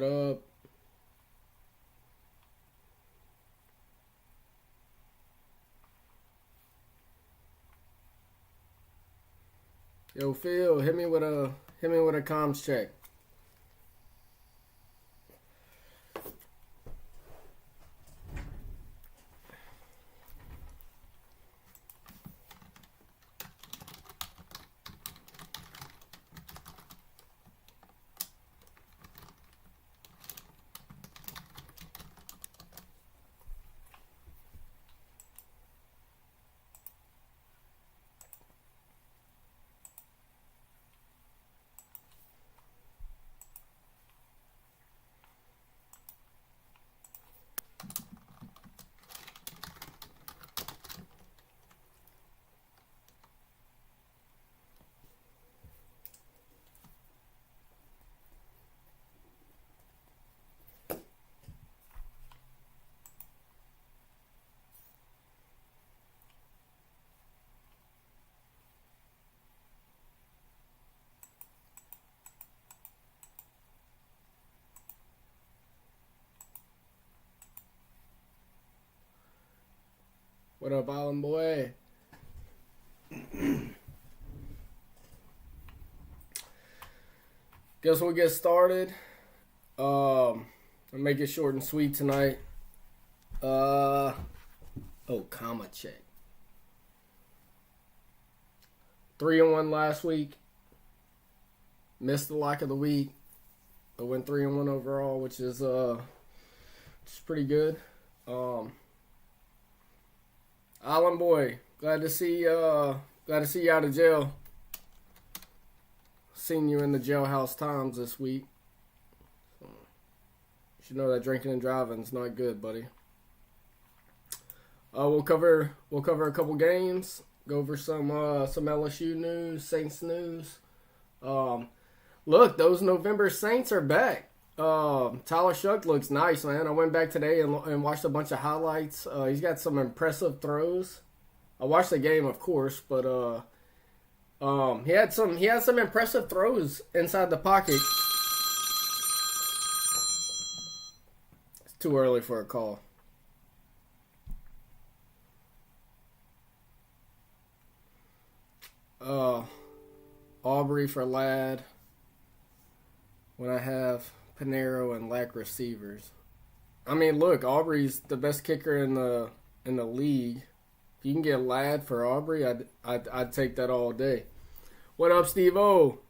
What up? Yo, Phil, hit me with a comms check. What up, Island Boy? Guess we'll get started. I'll make it short and sweet tonight. Comma check. 3-1 last week. Missed the lock of the week. I went 3-1 overall, which is pretty good. Island Boy, glad to see you out of jail. Seen you in the jailhouse times this week. So, you should know that drinking and driving is not good, buddy. We'll cover a couple games. Go over some LSU news, Saints news. Look, those November Saints are back. Tyler Shuck looks nice, man. I went back today and watched a bunch of highlights. He's got some impressive throws. I watched the game, of course, but he had some impressive throws inside the pocket. It's too early for a call. Aubrey for Ladd. When I have Pinero and lack receivers. I mean, look, Aubrey's the best kicker in the league. If you can get Ladd for Aubrey, I'd take that all day. What up, Steve-O?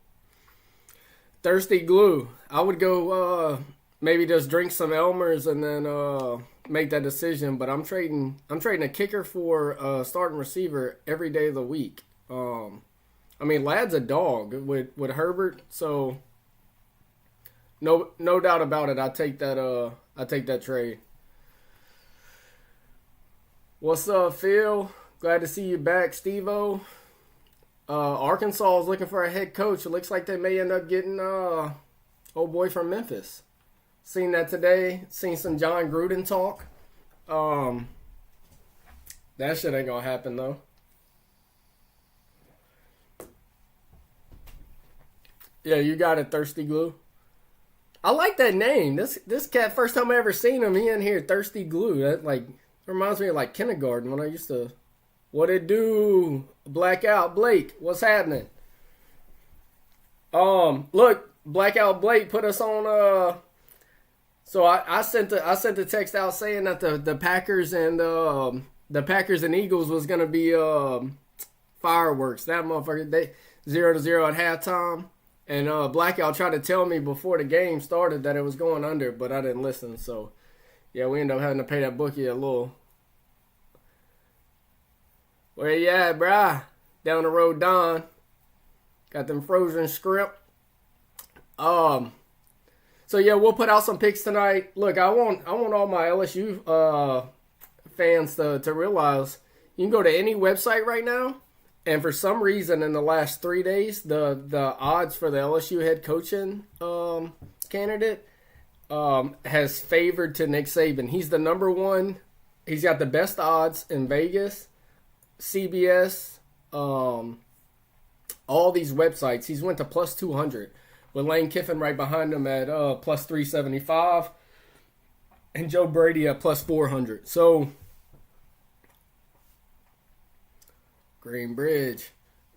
Thirsty glue. I would go maybe just drink some Elmer's and then make that decision. But I'm trading a kicker for a starting receiver every day of the week. I mean, Ladd's a dog with Herbert, so. No doubt about it. I take that trade. What's up, Phil? Glad to see you back, Steve-O. Arkansas is looking for a head coach. It looks like they may end up getting old boy from Memphis. Seen that today. Seen some John Gruden talk. That shit ain't gonna happen though. Yeah, you got it, Thirsty Glue. I like that name. This cat, first time I ever seen him, he in here, Thirsty Glue. That reminds me of like kindergarten when I used to. What it do? Blackout Blake, what's happening? Look, Blackout Blake put us on. So I sent the text out saying that the Packers and Eagles was gonna be fireworks. That motherfucker, they 0-0 at halftime. And Blackout tried to tell me before the game started that it was going under, but I didn't listen. So, yeah, we ended up having to pay that bookie a little. Where you at, brah? Down the road, Don. Got them frozen shrimp. So yeah, we'll put out some picks tonight. Look, I want all my LSU fans to realize you can go to any website right now. And for some reason, in the last 3 days, the odds for the LSU head coaching candidate has favored to Nick Saban. He's the number one. He's got the best odds in Vegas, CBS, all these websites. He's went to plus 200. with Lane Kiffin right behind him at plus 375, and Joe Brady at plus 400. So Greenbridge.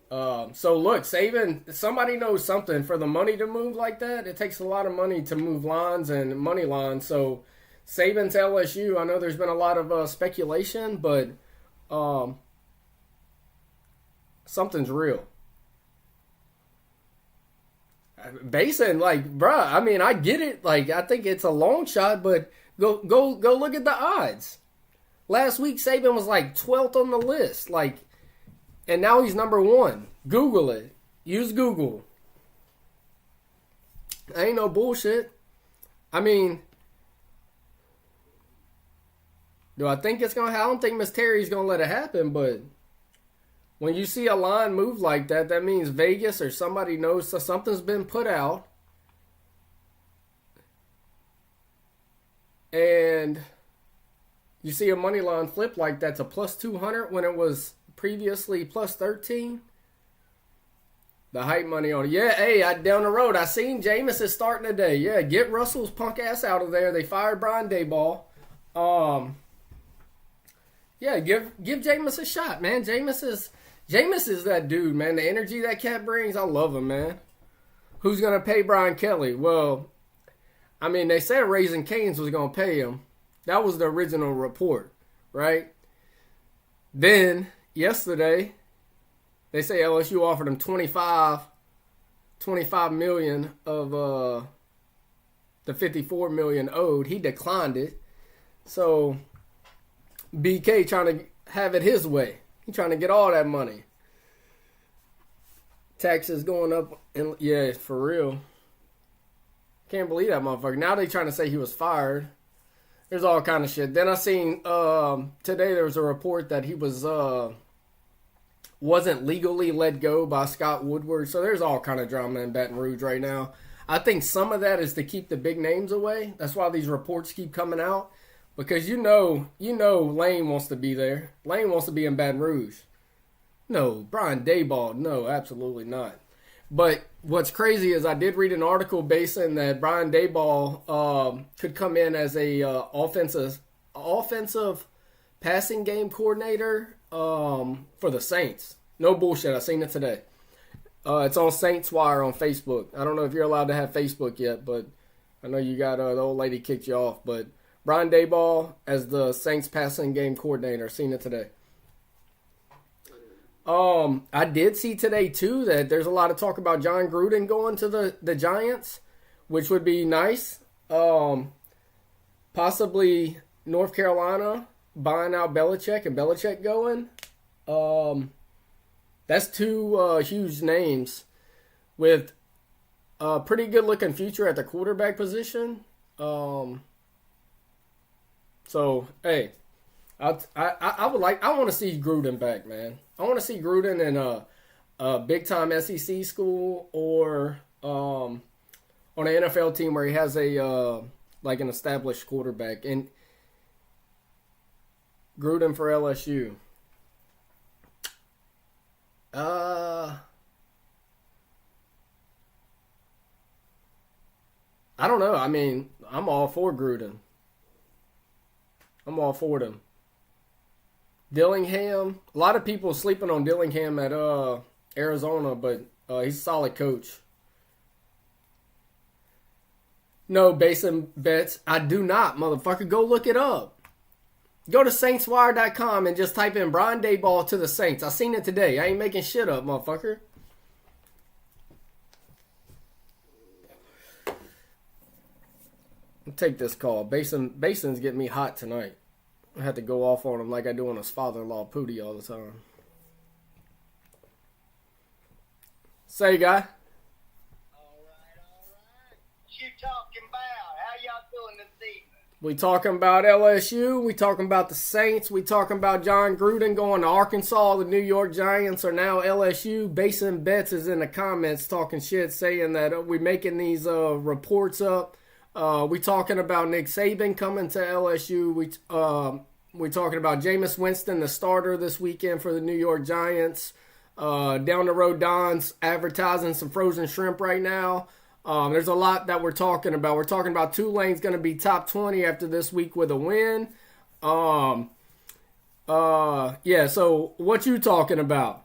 So look, Saban, somebody knows something. For the money to move like that, it takes a lot of money to move lines and money lines. So Saban's LSU, I know there's been a lot of speculation, but something's real. Basin, like, bruh, I mean, I get it. Like, I think it's a long shot, but go look at the odds. Last week, Saban was like 12th on the list. Like, and now he's number 1. Google it. Use Google. Ain't no bullshit. I mean, do I think it's going to happen? I don't think Miss Terry's going to let it happen, but when you see a line move like that, that means Vegas or somebody knows that something's been put out. And you see a money line flip like that to plus 200 when it was previously plus 13. The hype money on it. Yeah, hey, down the road, I seen Jameis is starting today. Yeah, get Russell's punk ass out of there. They fired Brian Daboll. Yeah, give Jameis a shot, man. Jameis is that dude, man. The energy that cat brings, I love him, man. Who's going to pay Brian Kelly? Well, I mean, they said Raising Cane's was going to pay him. That was the original report, right? Then, yesterday, they say LSU offered him $25 million of the $54 million owed. He declined it. So, BK trying to have it his way. He trying to get all that money. Taxes going up, and yeah, for real. Can't believe that motherfucker. Now they trying to say he was fired. There's all kind of shit. Then I seen today there was a report that he wasn't legally let go by Scott Woodward. So there's all kind of drama in Baton Rouge right now. I think some of that is to keep the big names away. That's why these reports keep coming out. Because you know Lane wants to be there. Lane wants to be in Baton Rouge. No, Brian Daboll, no, absolutely not. But what's crazy is I did read an article basing that Brian Daboll could come in as a offensive passing game coordinator for the Saints. No bullshit, I seen it today. It's on Saints Wire on Facebook. I don't know if you're allowed to have Facebook yet, but I know you got the old lady kicked you off, but Brian Daboll as the Saints passing game coordinator. Seen it today. I did see today, too, that there's a lot of talk about John Gruden going to the Giants, which would be nice. Possibly North Carolina buying out Belichick and Belichick going. That's two huge names with a pretty good-looking future at the quarterback position. So, hey, I want to see Gruden back, man. I want to see Gruden in a big-time SEC school or on an NFL team where he has an established quarterback. And Gruden for LSU. I don't know. I mean, I'm all for Gruden. I'm all for them. Dillingham. A lot of people sleeping on Dillingham at Arizona, but he's a solid coach. No, basing bets. I do not, motherfucker. Go look it up. Go to SaintsWire.com and just type in Brian Daboll to the Saints. I seen it today. I ain't making shit up, motherfucker. Take this call. Bason's getting me hot tonight. I had to go off on him like I do on his father-in-law Pootie all the time. Say, guy. All right. What you talking about? How y'all doing this evening? We talking about LSU. We talking about the Saints. We talking about John Gruden going to Arkansas. The New York Giants are now LSU. Basin Betts is in the comments talking shit, saying that we making these reports up. We talking about Nick Saban coming to LSU. We talking about Jameis Winston, the starter this weekend for the New York Giants. Down the road, Don's advertising some frozen shrimp right now. There's a lot that we're talking about. We're talking about Tulane's going to be top 20 after this week with a win. Yeah. So what you talking about?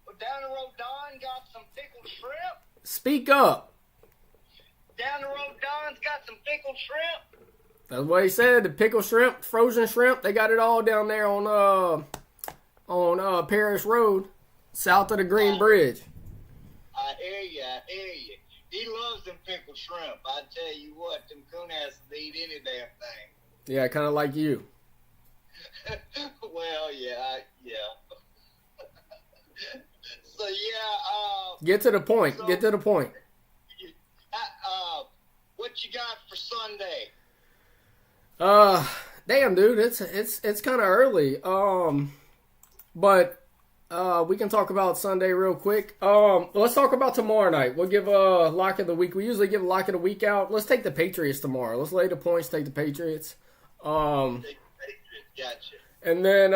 Well, down the road, Don got some pickled shrimp. Speak up. Down the road, Don's got some pickled shrimp. That's what he said. The pickled shrimp, frozen shrimp, they got it all down there on Parish Road, south of the Green Bridge. I hear you. He loves them pickled shrimp. I tell you what, them coon asses eat any damn thing. Yeah, kind of like you. Well, yeah. So yeah. Get to the point. Get to the point. What you got for Sunday? Damn, dude, it's kind of early. But we can talk about Sunday real quick. Let's talk about tomorrow night. We'll give a lock of the week. We usually give a lock of the week out. Let's take the Patriots tomorrow. Let's lay the points. Take the Patriots. Gotcha. And then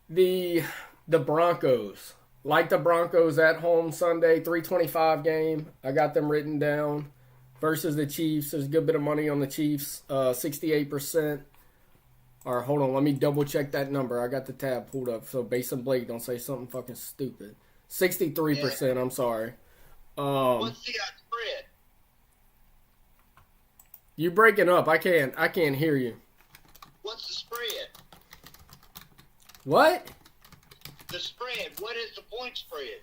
the Broncos. Like the Broncos at home Sunday, 325 game. I got them written down. Versus the Chiefs. There's a good bit of money on the Chiefs. 68%. All right, hold on. Let me double check that number. I got the tab pulled up. So Basin Blake don't say something fucking stupid. 63%. I'm sorry. What's the spread? You breaking up. I can't hear you. What's the spread? What? The spread. What is the point spread?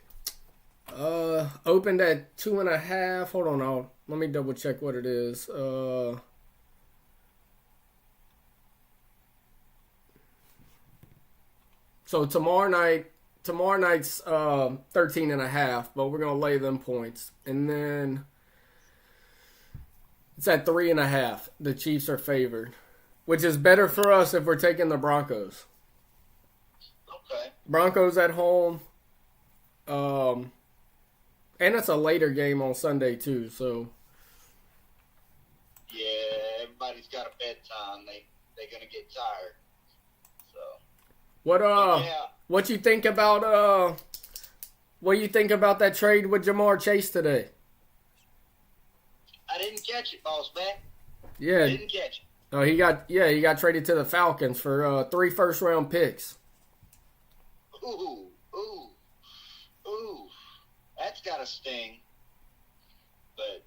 Opened at 2.5. Hold on, let me double check what it is. So tomorrow night's 13.5, but we're gonna lay them points, and then it's at 3.5. The Chiefs are favored, which is better for us if we're taking the Broncos. Okay. Broncos at home. And it's a later game on Sunday too, so. Yeah, everybody's got a bedtime. They're gonna get tired. So. What you think about what do you think about that trade with Jamar Chase today? I didn't catch it, boss man. Yeah. I didn't catch it. Oh, he got traded to the Falcons for 3 first-round picks. Ooh. That's got to sting. But,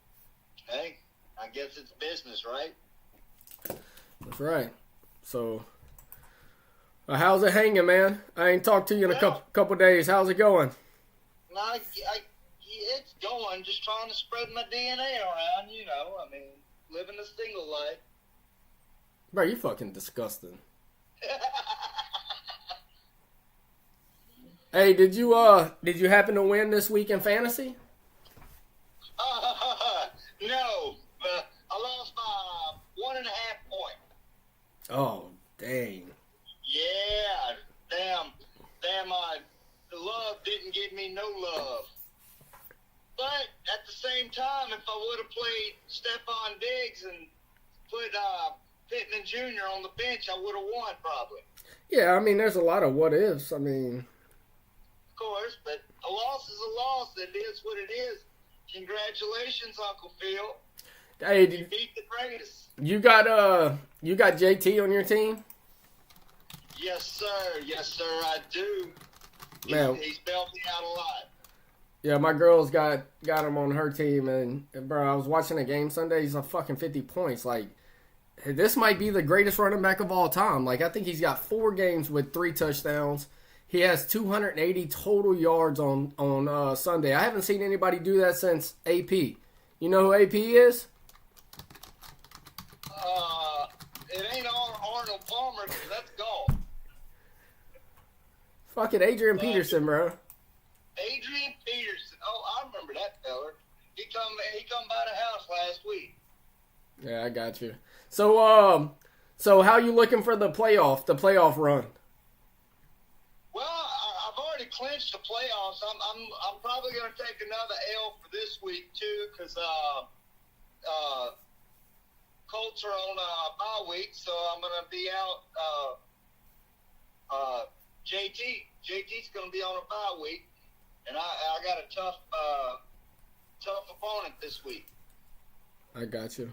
hey, I guess it's business, right? That's right. So, how's it hanging, man? I ain't talked to you in a couple days. How's it going? It's going. Just trying to spread my DNA around, I mean, living a single life. Bro, you fucking disgusting. Hey, did you happen to win this week in fantasy? No. I lost by 1.5 points. Oh, dang. Yeah. Damn, the love didn't give me no love. But at the same time, if I would have played Stephon Diggs and put Pittman Jr. on the bench, I would have won probably. Yeah, I mean, there's a lot of what ifs. I mean, of course, but a loss is a loss. It is what it is. Congratulations, Uncle Phil. Hey, you beat the greatest. You got JT on your team? Yes, sir. I do. Man, he's bailed me out a lot. Yeah, my girl's got him on her team, and bro, I was watching a game Sunday. He's on fucking 50 points. Like, this might be the greatest running back of all time. Like, I think he's got 4 games with 3 touchdowns. He has 280 total yards on Sunday. I haven't seen anybody do that since AP. You know who AP is? It ain't Arnold Palmer, because that's golf. Fucking Adrian Peterson, bro. Adrian Peterson. Oh, I remember that feller. He come by the house last week. Yeah, I got you. So how you looking for the playoff run? Well, I've already clinched the playoffs. I'm probably going to take another L for this week too, because Colts are on bye week, so I'm going to be out. JT's going to be on a bye week, and I got a tough opponent this week. I got you.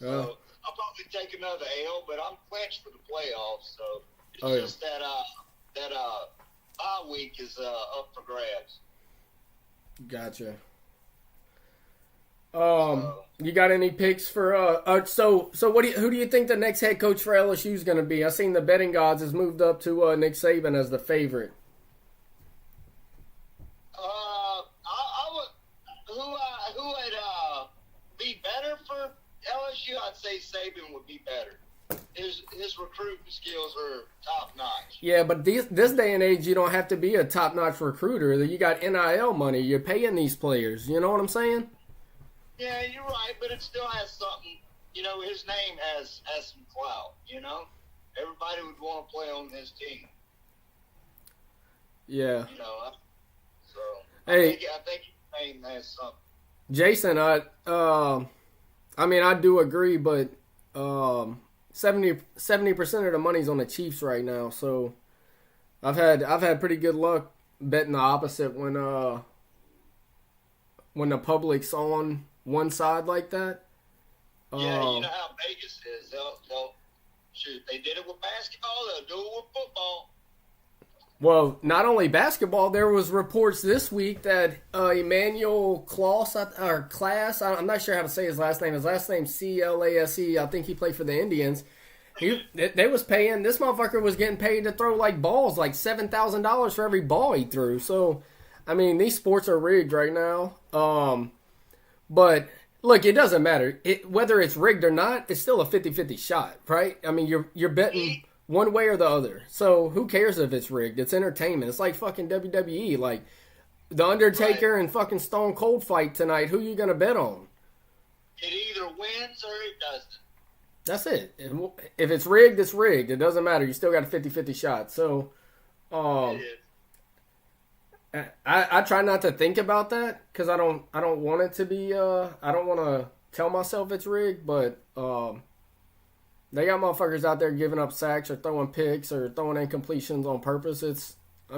So I'll probably take another L, but I'm clinched for the playoffs. So it's just that bye week is up for grabs. Gotcha. You got any picks for so who do you think the next head coach for LSU is going to be? I seen the betting gods has moved up to Nick Saban as the favorite. I would who would be better for LSU? I'd say Saban would be better. His recruiting skills are top notch. Yeah, but this day and age, you don't have to be a top notch recruiter. You got NIL money. You're paying these players. You know what I'm saying? Yeah, you're right, but it still has something. You know, his name has some clout. You know, everybody would want to play on his team. Yeah. You know, so hey, I think his name has something. Jason, I do agree, but 70% of the money's on the Chiefs right now. So I've had pretty good luck betting the opposite when the public's on one side like that. Yeah, you know how Vegas is. They'll shoot. They did it with basketball. They'll do it with football. Well, not only basketball, there was reports this week that Emmanuel Class, I'm not sure how to say his last name. His last name's Clase. I think he played for the Indians. They was paying, this motherfucker was getting paid to throw like balls, like $7,000 for every ball he threw. So, I mean, these sports are rigged right now. But look, it doesn't matter. Whether it's rigged or not, it's still a 50-50 shot, right? I mean, you're betting one way or the other. So who cares if it's rigged? It's entertainment. It's like fucking WWE. Like the Undertaker and fucking Stone Cold fight tonight. Who you gonna bet on? It either wins or it doesn't. That's it. If it's rigged, it's rigged. It doesn't matter. You still got a 50-50 shot. So, I try not to think about that because I don't want it to be. I don't want to tell myself it's rigged, but they got motherfuckers out there giving up sacks or throwing picks or throwing incompletions on purpose. I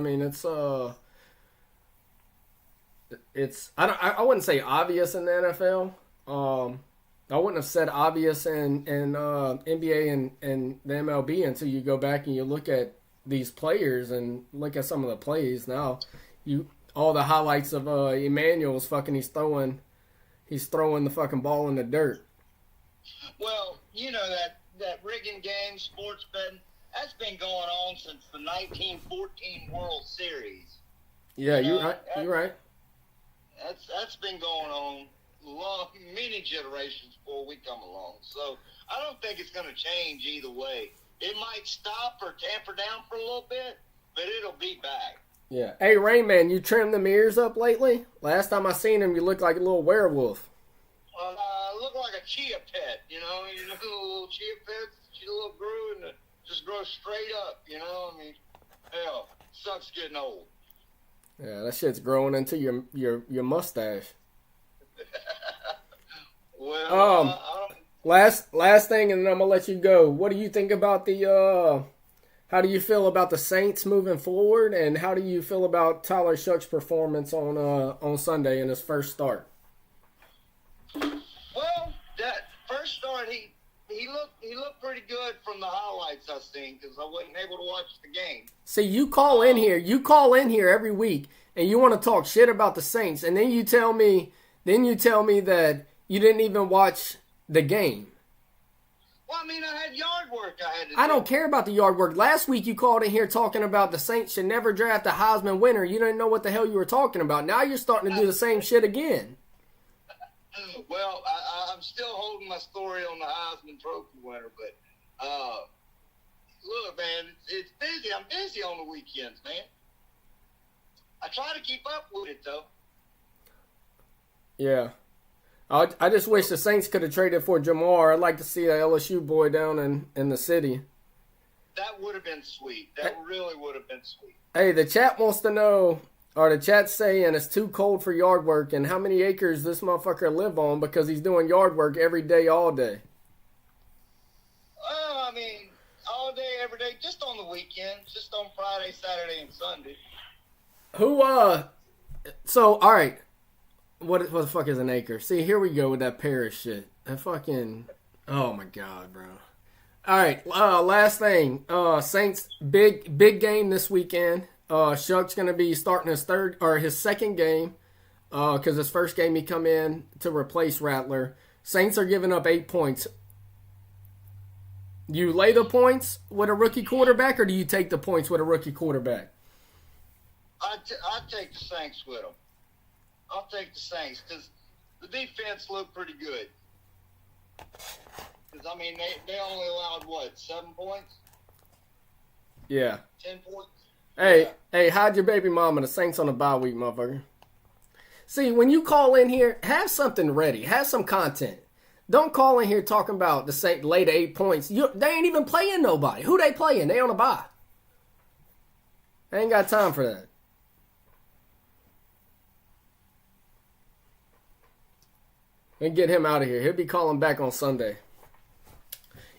wouldn't say obvious in the NFL. I wouldn't have said obvious in NBA and the MLB until you go back and you look at these players and look at some of the plays. Now, all the highlights of Emmanuel's fucking he's throwing the fucking ball in the dirt. Well, you know that rigging game, sports betting, that's been going on since the 1914 World Series. Yeah, you're right. You're right. That's been going on many generations before we come along. So I don't think it's going to change either way. It might stop or tamper down for a little bit, but it'll be back. Yeah. Hey, Rain Man, you trimmed them ears up lately? Last time I seen him, you looked like a little werewolf. I look like a chia pet, you know little chia pets, a little grew and just grow straight up, you know. I mean, hell, sucks getting old. Yeah, that shit's growing into your mustache. Well, last thing, and then I'm gonna let you go. What do you think about the? How do you feel about the Saints moving forward, and how do you feel about Tyler Shuck's performance on Sunday in his first start? Well, that first start, he looked pretty good from the highlights I've seen because I wasn't able to watch the game. See, you call in here every week, and you want to talk shit about the Saints, and then you tell me that you didn't even watch the game. Well, I mean, I had yard work I had to do. I don't care about the yard work. Last week you called in here talking about the Saints should never draft a Heisman winner. You didn't know what the hell you were talking about. Now you're starting to do the same shit again. Well, I'm still holding my story on the Heisman Trophy winner, but look, man, it's busy. I'm busy on the weekends, man. I try to keep up with it, though. Yeah. I just wish the Saints could have traded for Jamar. I'd like to see an LSU boy down in the city. That would have been sweet. That really would have been sweet. Hey, the chat wants to know, or the chat's saying it's too cold for yard work, and how many acres this motherfucker live on because he's doing yard work every day, all day. Well, I mean, all day, every day, just on the weekends, just on Friday, Saturday, and Sunday. So, all right. What the fuck is an acre? See, here we go with that Paris shit. That fucking. Oh my god, bro. All right. Last thing. Saints big game this weekend. Shuck's gonna be starting his second game. Because his first game he come in to replace Rattler. Saints are giving up 8 points. You lay the points with a rookie quarterback, or do you take the points with a rookie quarterback? I'd take the Saints with them. I'll take the Saints because the defense looked pretty good. Because, I mean, they only allowed, 7 points? Yeah. 10 points? Hey, hide your baby mama. The Saints on a bye week, motherfucker. See, when you call in here, have something ready. Have some content. Don't call in here talking about the Saints lay to 8 points. They ain't even playing nobody. Who they playing? They on a bye. I ain't got time for that. And get him out of here. He'll be calling back on Sunday.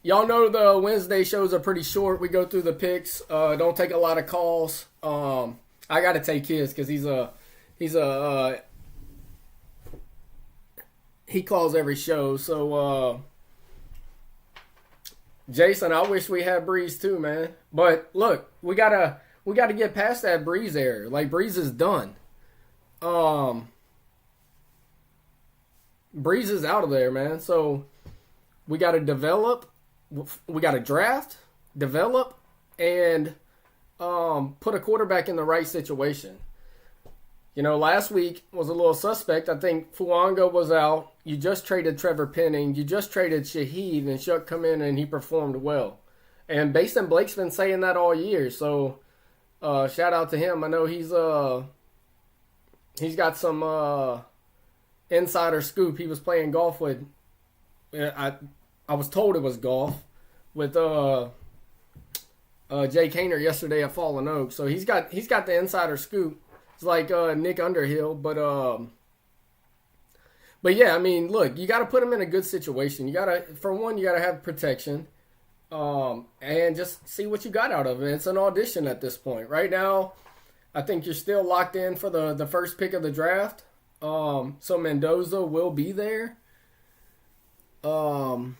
Y'all know the Wednesday shows are pretty short. We go through the picks. Don't take a lot of calls. I got to take his because he calls every show. So, Jason, I wish we had Breeze too, man. But look, we gotta get past that Breeze era. Like, Breeze is done. Breeze is out of there, man. So we got to develop, we got to draft, develop, and put a quarterback in the right situation. You know, last week was a little suspect. I think Fuanga was out. You just traded Trevor Penning. You just traded Shaheed, and Shuck come in and he performed well. And Basin Blake's been saying that all year. So shout out to him. I know he's got some insider scoop. He was playing golf with. I was told it was golf with Jay Kaner yesterday at Fallen Oak. So he's got the insider scoop. It's like Nick Underhill, but yeah, I mean, look, you got to put him in a good situation. You got to have protection, and just see what you got out of it. It's an audition at this point. Right now, I think you're still locked in for the first pick of the draft. So Mendoza will be there. So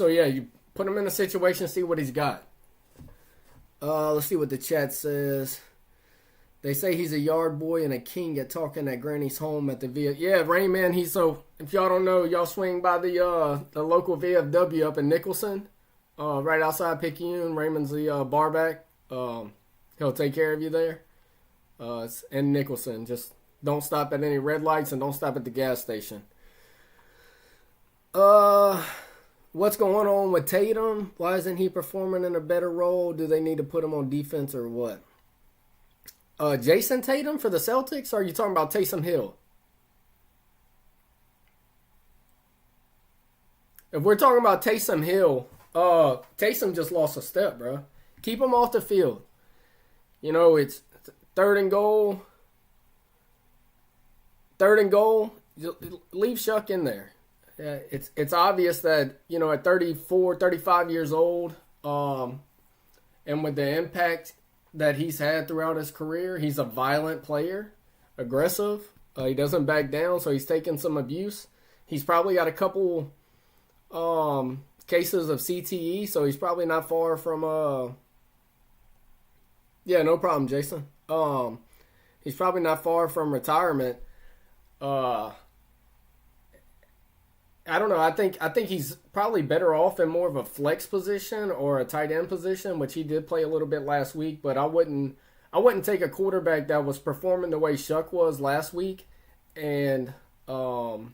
yeah, you put him in a situation, see what he's got. Let's see what the chat says. They say he's a yard boy and a king at talking at Granny's home at the VF. Yeah, Rain Man. If y'all don't know, y'all swing by the local VFW up in Nicholson, right outside Picayune. Raymond's the barback. He'll take care of you there. It's in Nicholson. Just don't stop at any red lights and don't stop at the gas station. What's going on with Tatum? Why isn't he performing in a better role? Do they need to put him on defense or what? Jason Tatum for the Celtics? Or are you talking about Taysom Hill? If we're talking about Taysom Hill, Taysom just lost a step, bro. Keep him off the field. You know, it's third and goal. Leave Shuck in there. It's obvious that, you know, at 34, 35 years old, and with the impact that he's had throughout his career, he's a violent player, aggressive. He doesn't back down, so he's taking some abuse. He's probably got a couple cases of CTE, so he's probably not far from yeah, no problem, Jason. He's probably not far from retirement. I don't know. I think he's probably better off in more of a flex position or a tight end position, which he did play a little bit last week. But I wouldn't take a quarterback that was performing the way Shuck was last week, and put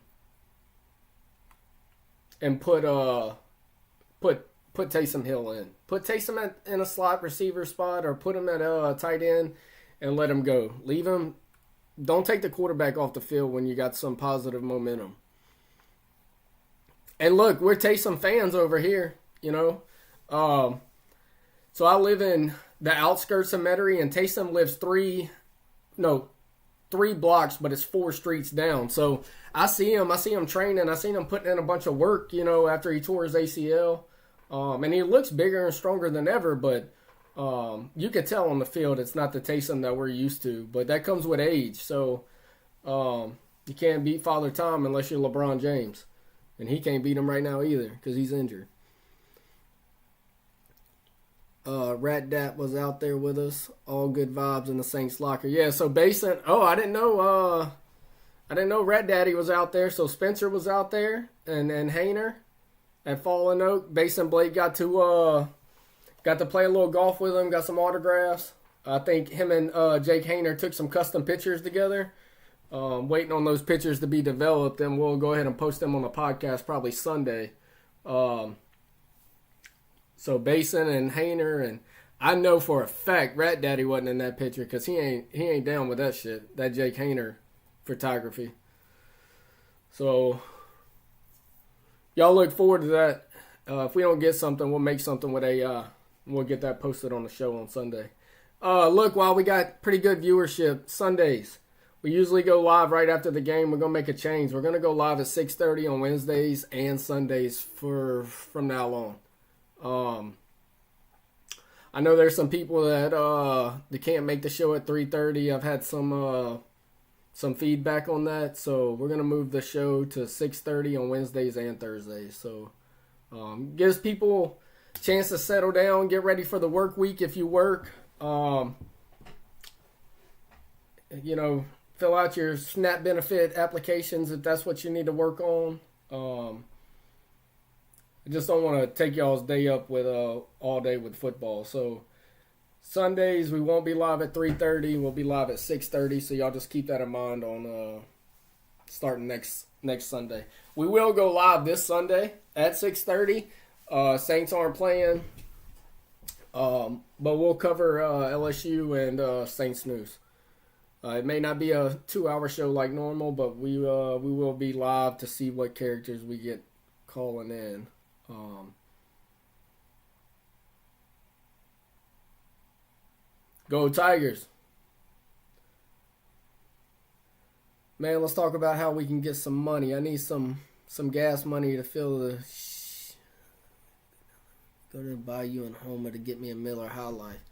Taysom Hill in. Put Taysom in a slot receiver spot, or put him at a tight end and let him go. Leave him. Don't take the quarterback off the field when you got some positive momentum. And look, we're Taysom fans over here, you know. So I live in the outskirts of Metairie, and Taysom lives three blocks, but it's 4 streets down. So I see him training. I seen him putting in a bunch of work, you know, after he tore his ACL. And he looks bigger and stronger than ever, but You can tell on the field it's not the Taysom that we're used to, but that comes with age. So you can't beat Father Time unless you're LeBron James. And he can't beat him right now either because he's injured. Rat Dat was out there with us. All good vibes in the Saints locker. Yeah, so Basin. Oh, I didn't know Rat Daddy was out there. So Spencer was out there and Hayner at Fallen Oak. Basin Blake got to play a little golf with him, got some autographs. I think him and Jake Hayner took some custom pictures together. Waiting on those pictures to be developed, and we'll go ahead and post them on the podcast probably Sunday. So Basin and Hayner, and I know for a fact Rat Daddy wasn't in that picture because he ain't down with that shit, that Jake Hayner photography. So y'all look forward to that. If we don't get something, we'll make something with AI. We'll get that posted on the show on Sunday. Look, while we got pretty good viewership, Sundays, we usually go live right after the game. We're going to make a change. We're going to go live at 6:30 on Wednesdays and Sundays from now on. I know there's some people that they can't make the show at 3:30. I've had some feedback on that, so we're gonna move the show to 6:30 on Wednesdays and Thursdays. So gives people a chance to settle down, get ready for the work week if you work. Fill out your SNAP benefit applications if that's what you need to work on. I just don't want to take y'all's day up with all day with football. So Sundays we won't be live at 3:30. We'll be live at 6:30. So y'all just keep that in mind on starting next Sunday. We will go live this Sunday at 6:30. Saints aren't playing, but we'll cover LSU and Saints news. It may not be a 2-hour show like normal, but we will be live to see what characters we get calling in. Go Tigers. Man, let's talk about how we can get some money. I need some gas money to fill the go to Bayou and Homer to get me a Miller High Life.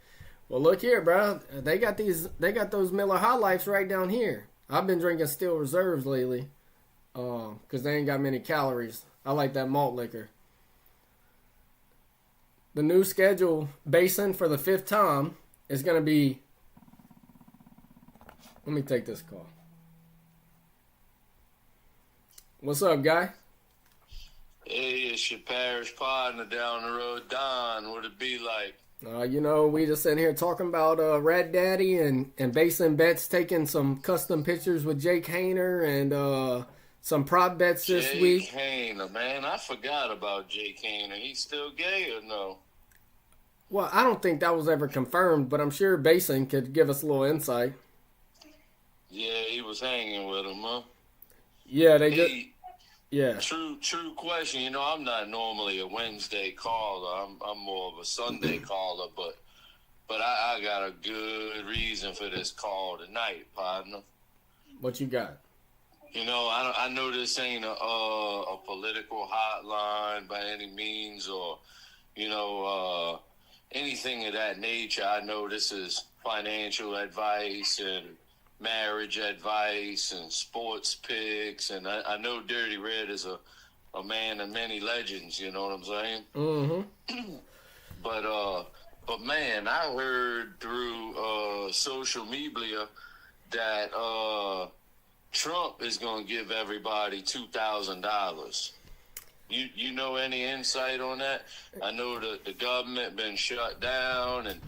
Well, look here, bro. They got those Miller High Lifes right down here. I've been drinking Steel Reserves lately because they ain't got many calories. I like that malt liquor. The new schedule, Basin, for the 5th time is going to be... Let me take this call. What's up, guy? Hey, it's your parish partner down the road, Don. What'd it be like? We just sitting here talking about Rat Daddy and Basin Bets taking some custom pictures with Jake Hayner and some prop bets this week. Jake Hayner, man. I forgot about Jake Hayner. He's still gay or no? Well, I don't think that was ever confirmed, but I'm sure Basin could give us a little insight. Yeah, he was hanging with him, huh? Yeah, Yeah. True question. I'm not normally a Wednesday caller. I'm more of a Sunday caller, but I got a good reason for this call tonight, partner. What you got? I know this ain't a political hotline by any means, or anything of that nature. I know this is financial advice and marriage advice and sports picks, and I know Dirty Red is a man of many legends, you know what I'm saying? Mm-hmm. But man, I heard through social media that Trump is going to give everybody $2,000. You know any insight on that? I know the government been shut down, and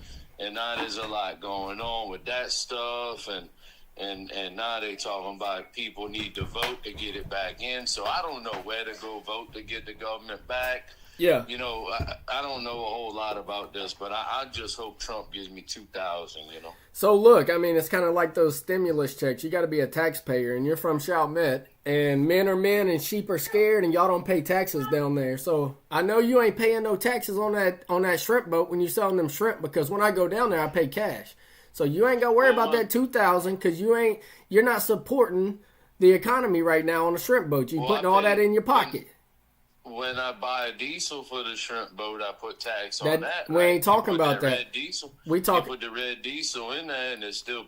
now there's a lot going on with that stuff, and now they talking about people need to vote to get it back in. So I don't know where to go vote to get the government back. Yeah. I don't know a whole lot about this, but I just hope Trump gives me $2,000, So look, it's kind of like those stimulus checks. You got to be a taxpayer, and you're from Chalmette, and men are men and sheep are scared, and y'all don't pay taxes down there. So I know you ain't paying no taxes on that shrimp boat when you selling them shrimp, because when I go down there, I pay cash. So you ain't got to worry about that $2,000 because you're not supporting the economy right now on a shrimp boat. You're putting all that in your pocket. when I buy a diesel for the shrimp boat, I put tax That- on that. we right? ain't talking You put about that. Red diesel. We talk- You put the red diesel in there, and it still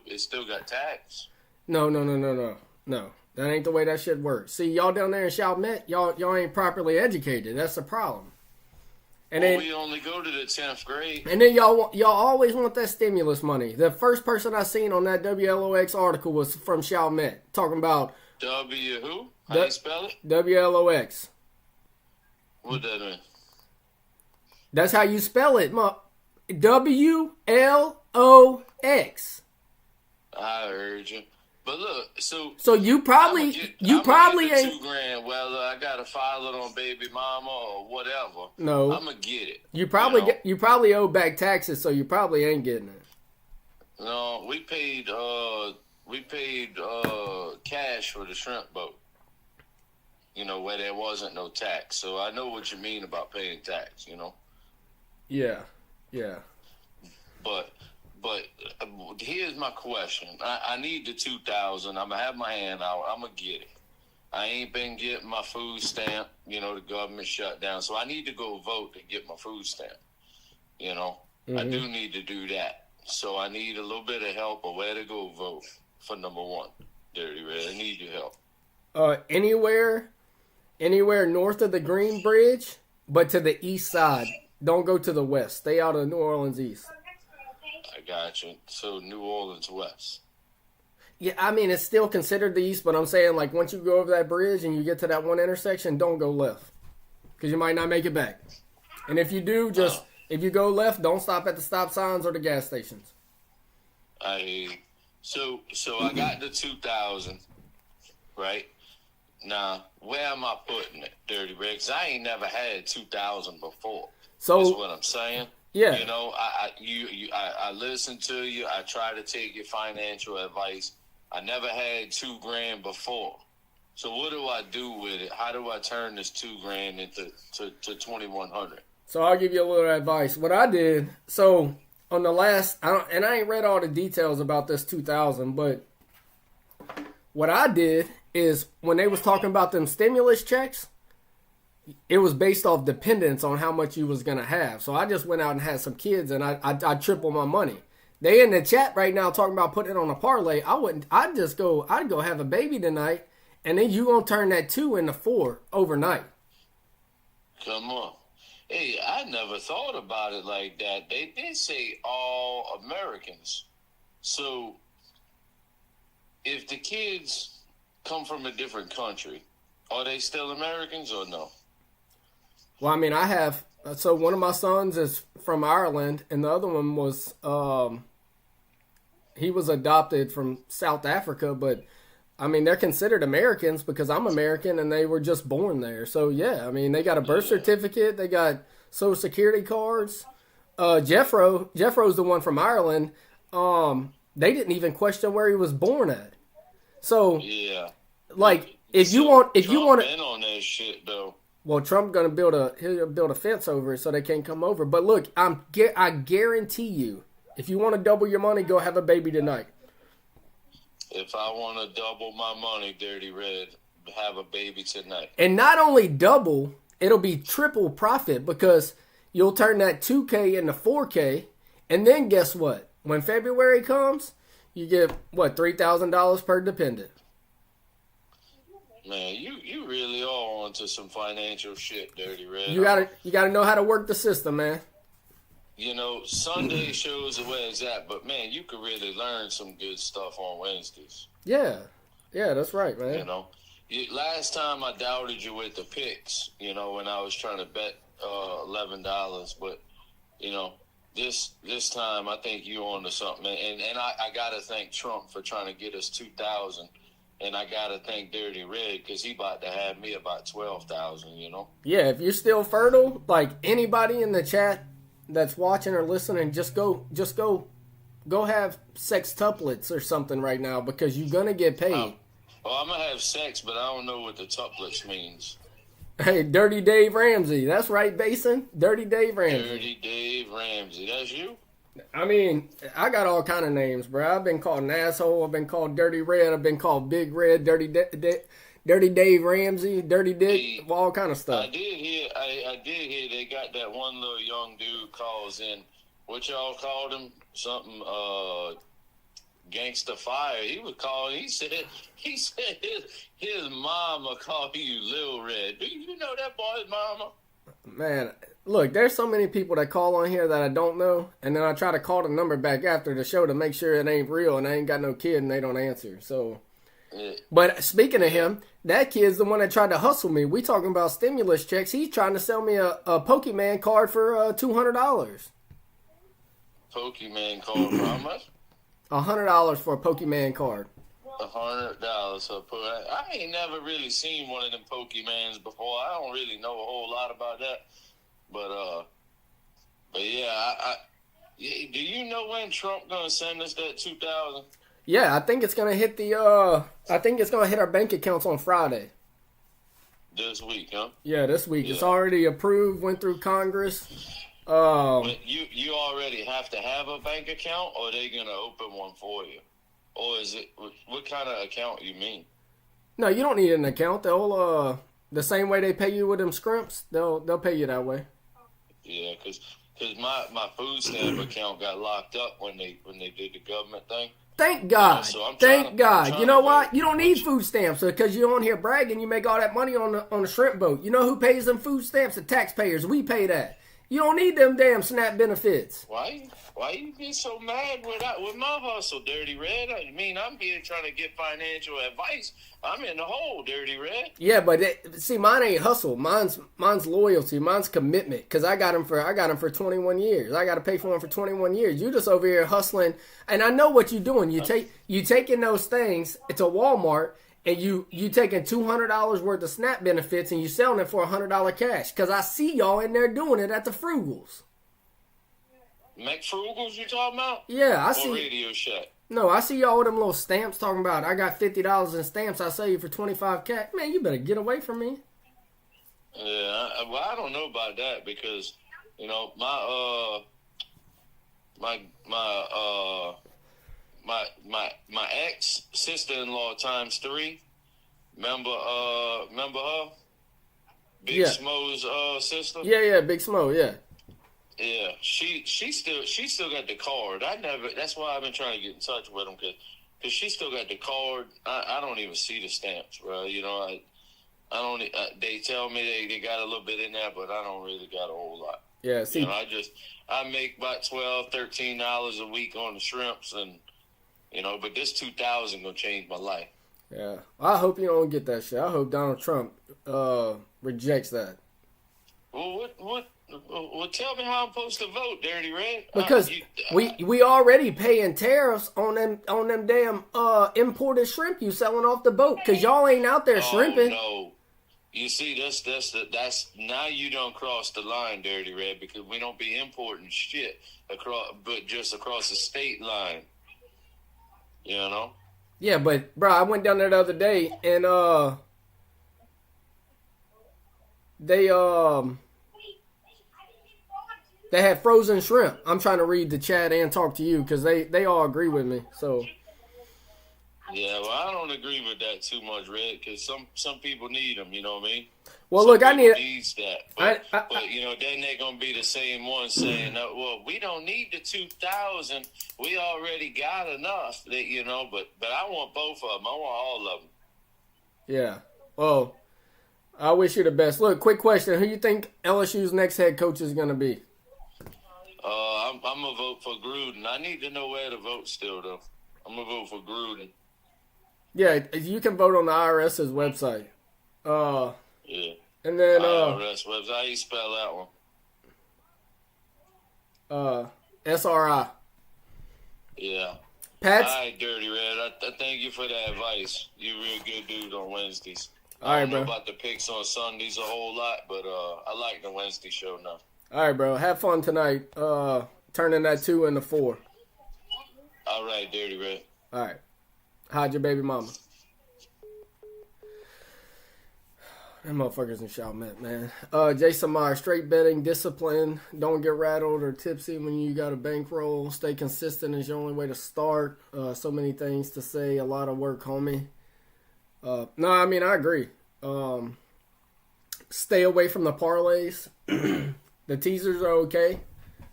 got tax. No. That ain't the way that shit works. See, y'all down there in Chalmette, y'all ain't properly educated. That's the problem. And Well, then we only go to the 10th grade. and then y'all always want that stimulus money. The first person I seen on that WLOX article was from Chalmette, talking about W who? How you spell it? WLOX. What that mean? That's how you spell it, WLOX. I heard you. But look, so you probably I'ma get the ain't. $2,000, whether I gotta file it on baby mama or whatever. No. I'm gonna get it. You probably You know? you probably owe back taxes, so you probably ain't getting it. No, we paid cash for the shrimp boat. You know, where there wasn't no tax. So I know what you mean about paying tax. You know. Yeah. But here's my question. I need the 2,000. I'm gonna have my hand out. I'm gonna get it. I ain't been getting my food stamp. You know, the government shut down, so I need to go vote to get my food stamp. You know, I do need to do that. So I need a little bit of help of where to go vote for number one. Dirty Red, I need your help. Anywhere north of the Green Bridge, but to the east side. Don't go to the west. Stay out of New Orleans east. I got you. So New Orleans West. Yeah, I mean, it's still considered the east, but I'm saying, like, once you go over that bridge and you get to that one intersection, don't go left. Because you might not make it back. And if you do, if you go left, don't stop at the stop signs or the gas stations. So I got the 2,000, right? Now, where am I putting it, Dirty Red? 'Cause I ain't never had 2,000 before. So, That's what I'm saying. yeah. You know, I listen to you. I try to take your financial advice. I never had $2,000 before. So what do I do with it? How do I turn this $2,000 into 2,100? So I'll give you a little advice. What I did, so on the last, I ain't read all the details about this 2,000, but what I did is when they was talking about them stimulus checks, it was based off dependence on how much you was gonna have. So I just went out and had some kids, and I tripled my money. They in the chat right now talking about putting it on a parlay. I'd go have a baby tonight, and then you gonna turn that 2 into 4 overnight. Come on. Hey, I never thought about it like that. They did say all Americans. So if the kids come from a different country, are they still Americans or no? Well, I mean, I have. So one of my sons is from Ireland, and the other one was he was adopted from South Africa. But I mean, they're considered Americans because I'm American, and they were just born there. So yeah, I mean, they got a birth certificate, they got Social Security cards. Jeffro's the one from Ireland. They didn't even question where he was born at. So yeah, like if you want in on that shit though. Well, Trump gonna he'll build a fence over it so they can't come over. But look, I guarantee you, if you want to double your money, go have a baby tonight. If I want to double my money, Dirty Red, have a baby tonight. And not only double, it'll be triple profit because you'll turn that 2K into 4K, and then guess what? When February comes, you get $3,000 per dependent. Man, you really are onto some financial shit, Dirty Red. You gotta know how to work the system, man. You know, Sunday shows the way it's at, but man, you could really learn some good stuff on Wednesdays. Yeah, that's right, man. You know, last time I doubted you with the picks, you know, when I was trying to bet $11, but you know, this time I think you onto something, and I gotta thank Trump for trying to get us 2,000. And I got to thank Dirty Red because he about to have me about 12,000, you know? Yeah, if you're still fertile, like anybody in the chat that's watching or listening, just go have sextuplets or something right now because you're going to get paid. I'm going to have sex, but I don't know what the tuplets means. Hey, Dirty Dave Ramsey. That's right, Basin. Dirty Dave Ramsey. Dirty Dave Ramsey. That's you? I mean, I got all kind of names, bro. I've been called an asshole. I've been called Dirty Red. I've been called Big Red, Dirty Dirty Dave Ramsey, Dirty Dick, He- all kind of I stuff. did hear they got that one little young dude calls in. What y'all called him? Something Gangsta Fire. He would call. He said his mama called you Lil Red. Do you know that boy's mama? Man, look, there's so many people that call on here that I don't know, and then I try to call the number back after the show to make sure it ain't real and I ain't got no kid and they don't answer. So, Yeah. but speaking of him, that kid's the one that tried to hustle me. We talking about stimulus checks. He's trying to sell me a Pokemon card for $200. Pokemon called for how much? $100 for a Pokemon card. $100. So I ain't never really seen one of them Pokemans before. I don't really know a whole lot about that. But yeah, yeah, do you know when Trump gonna send us that 2,000? Yeah, I think it's gonna hit I think it's gonna hit our bank accounts on Friday. This week, huh? Yeah, this week. Yeah. It's already approved, went through Congress. But you already have to have a bank account, or they gonna open one for you, or is it what kind of account you mean? No, you don't need an account. They'll the same way they pay you with them scrimps, they'll pay you that way. Yeah, because my food stamp account got locked up when they did the government thing. Thank God. So I'm Thank trying God. to You know vote. what? You don't need food stamps because you're on here bragging. You make all that money on the shrimp boat. You know who pays them food stamps? The taxpayers. We pay that. You don't need them damn SNAP benefits. Why you be so mad with my hustle, Dirty Red? I mean, I'm here trying to get financial advice. I'm in the hole, Dirty Red. Yeah, but see, mine ain't hustle. Mine's loyalty. Mine's commitment. Because I got him for 21 years. I got to pay for him for 21 years. You just over here hustling, and I know what you're doing. You taking those things. It's a Walmart, and you taking $200 worth of SNAP benefits, and you selling it for $100 cash. Because I see y'all in there doing it at the Frugals. McFrugals you talking about? Yeah, I Or see. Radio Shack? No, I see y'all with them little stamps talking about I got $50 in stamps. I sell you for 25 cash. Man, you better get away from me. Yeah, I don't know about that because, you know, my ex sister-in-law times 3. Remember her? Big Yeah. Smo's sister. Yeah, Big Smo, yeah. Yeah, she still got the card. That's why I've been trying to get in touch with them because she still got the card. I don't even see the stamps, bro. You know, I don't. They tell me they got a little bit in there, but I don't really got a whole lot. Yeah, see, You know, I make about $12-13 a week on the shrimps, and you know, but this 2,000 gonna change my life. yeah. I hope you don't get that shit. I hope Donald Trump rejects that. Well, Well, tell me how I'm supposed to vote, Dirty Red. Because we already paying tariffs on them damn imported shrimp you selling off the boat. Because y'all ain't out there shrimping. No. You see, that's now you don't cross the line, Dirty Red, because we don't be importing shit just across the state line. You know? Yeah, but bro, I went down there the other day and they had frozen shrimp. I'm trying to read the chat and talk to you because they all agree with me. So Yeah, well, I don't agree with that too much, Red, because some people need them. You know what I mean? well, Some look, I people need. needs that, I- but you know, then they're gonna be the same ones saying, "Well, we don't need the 2,000. We already got enough." That you know, but I want both of them. I want all of them. Yeah. Well, I wish you the best. Look, quick question: who you think LSU's next head coach is gonna be? I'm gonna vote for Gruden. I need to know where to vote still, though. I'm gonna vote for Gruden. Yeah, you can vote on the IRS's website. Yeah. And then IRS website. How you spell that one? SRI. Yeah. Pat's. All right, Dirty Red. I thank you for the advice. You're a real good dude on Wednesdays. All I right, don't know bro. about the picks on Sundays a whole lot, but I like the Wednesday show now. All right, bro. Have fun tonight. Turning that 2 into 4. All right, Dirty Red. All right. Hide your baby mama. Them motherfuckers in Chalmette, man. Jason Meyer, straight betting, discipline. Don't get rattled or tipsy when you got a bankroll. Stay consistent is your only way to start. So many things to say. A lot of work, homie. No, I mean I agree. Stay away from the parlays. The teasers are okay,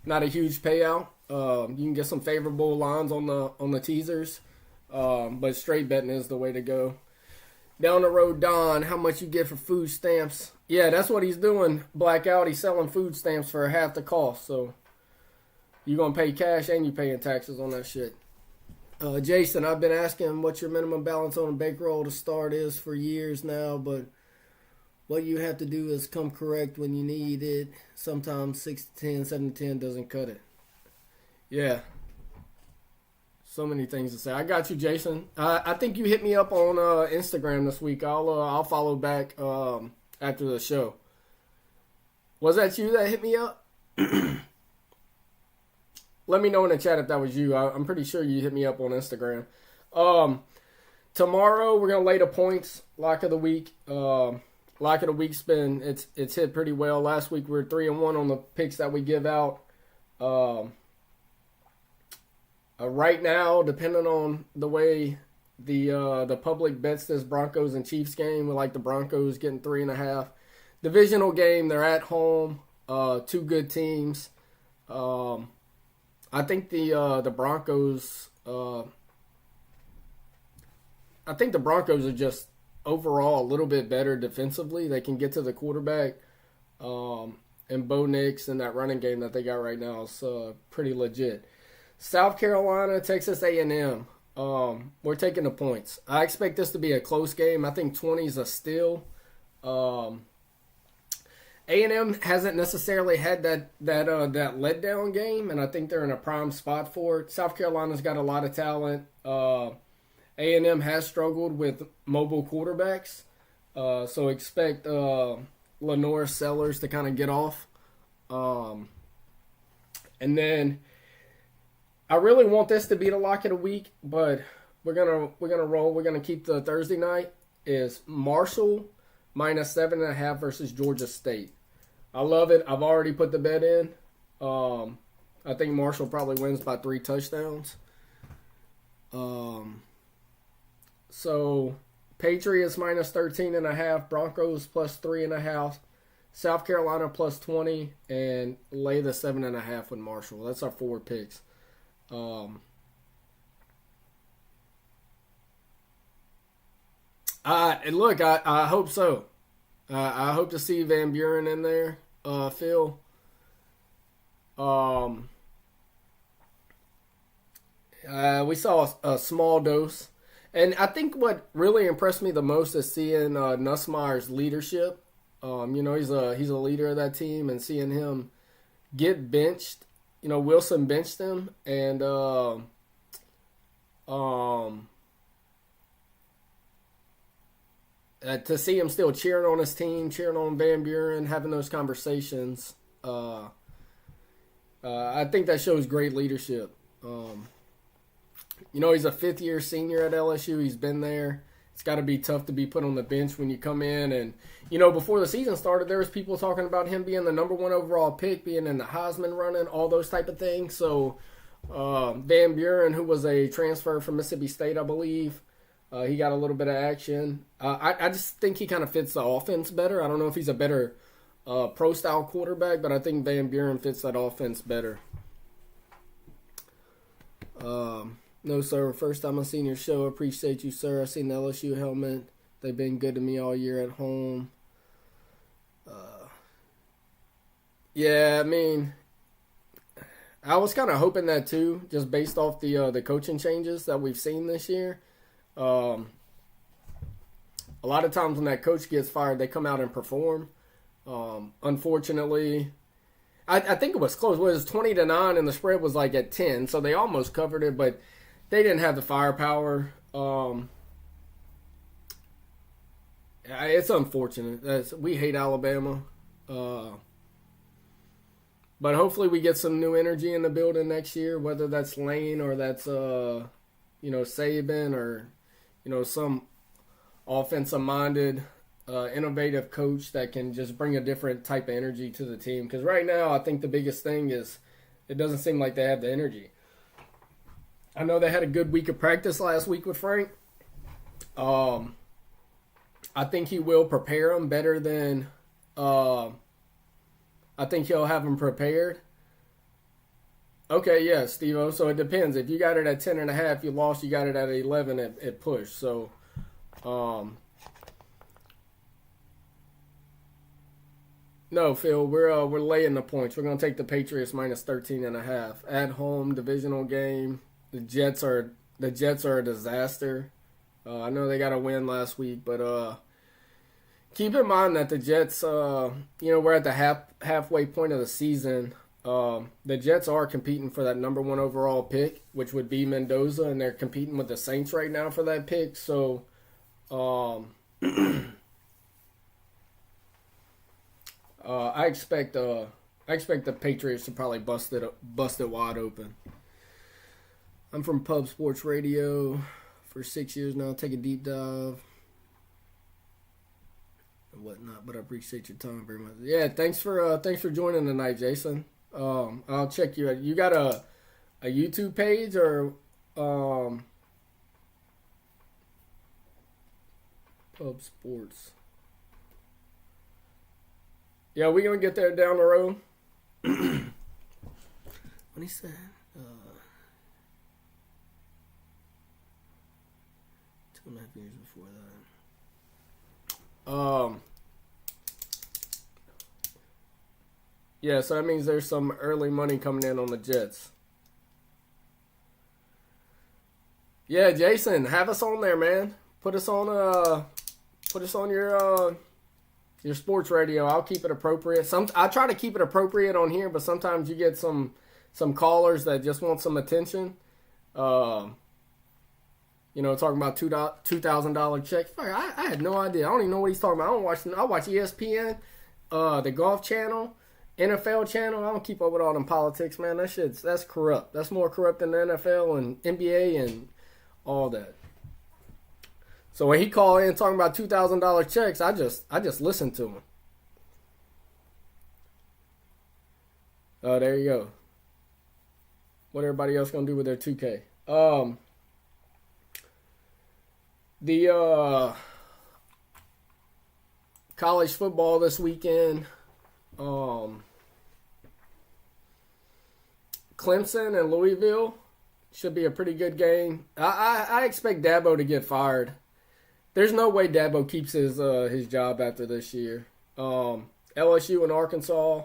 not a huge payout. You can get some favorable lines on the teasers, but straight betting is the way to go. Down the road, Don, how much you get for food stamps? Yeah, that's what he's doing. Blackout, he's selling food stamps for half the cost. So you're going to pay cash and you're paying taxes on that shit. Jason, I've been asking what your minimum balance on a bankroll to start is for years now, but what you have to do is come correct when you need it. Sometimes 6 to 10, 7 to 10 doesn't cut it. Yeah. So many things to say. I got you, Jason. I think you hit me up on Instagram this week. I'll follow back after the show. Was that you that hit me up? Let me know in the chat if that was you. I'm pretty sure you hit me up on Instagram. Tomorrow we're gonna lay the points. Lock of the week. Lock of the week's been it's hit pretty well. Last week we were 3-1 on the picks that we give out. Right now, depending on the way the public bets this Broncos and Chiefs game, we like the Broncos getting 3.5. Divisional game, they're at home. Two good teams. I think the Broncos. I think the Broncos are just overall a little bit better defensively. They can get to the quarterback. And Bo Nix and that running game that they got right now is pretty legit. South Carolina, Texas A&M. We're taking the points. I expect this to be a close game. I think 20 is a steal. A&M hasn't necessarily had that letdown game, and I think they're in a prime spot for it. South Carolina's got a lot of talent. A&M has struggled with mobile quarterbacks, so expect Lenore Sellers to kind of get off. And then I really want this to be the lock of the week, but we're gonna roll. We're gonna keep the Thursday night is Marshall minus 7.5 versus Georgia State. I love it. I've already put the bet in. I think Marshall probably wins by 3 touchdowns. So Patriots minus 13.5, Broncos plus 3.5, South Carolina plus 20, and lay the 7.5 with Marshall. That's our 4 picks. Look, I hope so. I hope to see Van Buren in there, Phil. We saw a small dose. And I think what really impressed me the most is seeing Nussmeier's leadership. He's a leader of that team, and seeing him get benched. Wilson benched him, and to see him still cheering on his team, cheering on Van Buren, having those conversations, I think that shows great leadership. He's a 5th-year senior at LSU. He's been there. It's got to be tough to be put on the bench when you come in. And, before the season started, there was people talking about him being the number 1 overall pick, being in the Heisman running, all those type of things. So Van Buren, who was a transfer from Mississippi State, I believe, he got a little bit of action. I just think he kind of fits the offense better. I don't know if he's a better pro-style quarterback, but I think Van Buren fits that offense better. No, sir. First time I seen your show. Appreciate you, sir. I seen the LSU helmet. They've been good to me all year at home. Yeah, I mean, I was kind of hoping that too, just based off the coaching changes that we've seen this year. A lot of times when that coach gets fired, they come out and perform. Unfortunately, I think it was close. It was 20-9, and the spread was like at 10, so they almost covered it, but they didn't have the firepower. It's unfortunate. We hate Alabama. But hopefully we get some new energy in the building next year, whether that's Lane or that's Saban or some offensive-minded, innovative coach that can just bring a different type of energy to the team. Because right now, I think the biggest thing is it doesn't seem like they have the energy. I know they had a good week of practice last week with Frank. I think he will prepare them better than. I think he'll have them prepared. Okay, yeah, Steve-O. So it depends. If you got it at 10.5, you lost. You got it at 11 at push. So, no, Phil, we're laying the points. We're gonna take the Patriots minus 13.5 at home, divisional game. The Jets are a disaster. I know they got a win last week, but keep in mind that the Jets, we're at the halfway point of the season. The Jets are competing for that number 1 overall pick, which would be Mendoza, and they're competing with the Saints right now for that pick. So, I expect the Patriots to probably bust it wide open. I'm from Pub Sports Radio for 6 years now. Take a deep dive and whatnot, but I appreciate your time very much. Yeah, thanks for joining tonight, Jason. I'll check you out. You got a YouTube page or Pub Sports? Yeah, we gonna get there down the road. What he said? 2.5 years before that. Yeah, so that means there's some early money coming in on the Jets. Yeah, Jason, have us on there, man. Put us on your sports radio. I'll keep it appropriate. I try to keep it appropriate on here, but sometimes you get some callers that just want some attention. Talking about $2,000 checks. I had no idea. I don't even know what he's talking about. I watch ESPN, the Golf Channel, NFL Channel. I don't keep up with all them politics, man. That's corrupt. That's more corrupt than the NFL and NBA and all that. So when he called in talking about $2,000 checks, I just listened to him. Oh, there you go. What everybody else gonna do with their 2K? The college football this weekend. Clemson and Louisville should be a pretty good game. I expect Dabo to get fired. There's no way Dabo keeps his job after this year. LSU and Arkansas.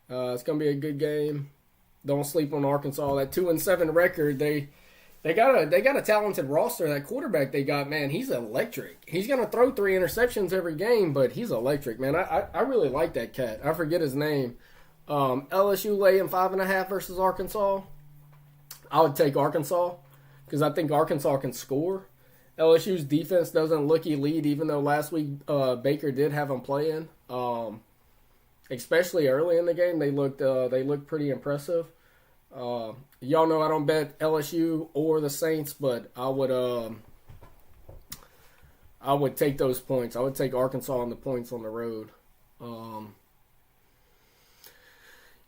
It's gonna be a good game. Don't sleep on Arkansas. That 2-7 record. They got a talented roster. That quarterback they got, man, he's electric. He's gonna throw 3 interceptions every game, but he's electric, man. I really like that cat. I forget his name. LSU laying 5.5 versus Arkansas. I would take Arkansas because I think Arkansas can score. LSU's defense doesn't look elite, even though last week Baker did have them playing. Especially early in the game, they looked pretty impressive. Y'all know I don't bet LSU or the Saints, but I would take those points. I would take Arkansas on the points on the road.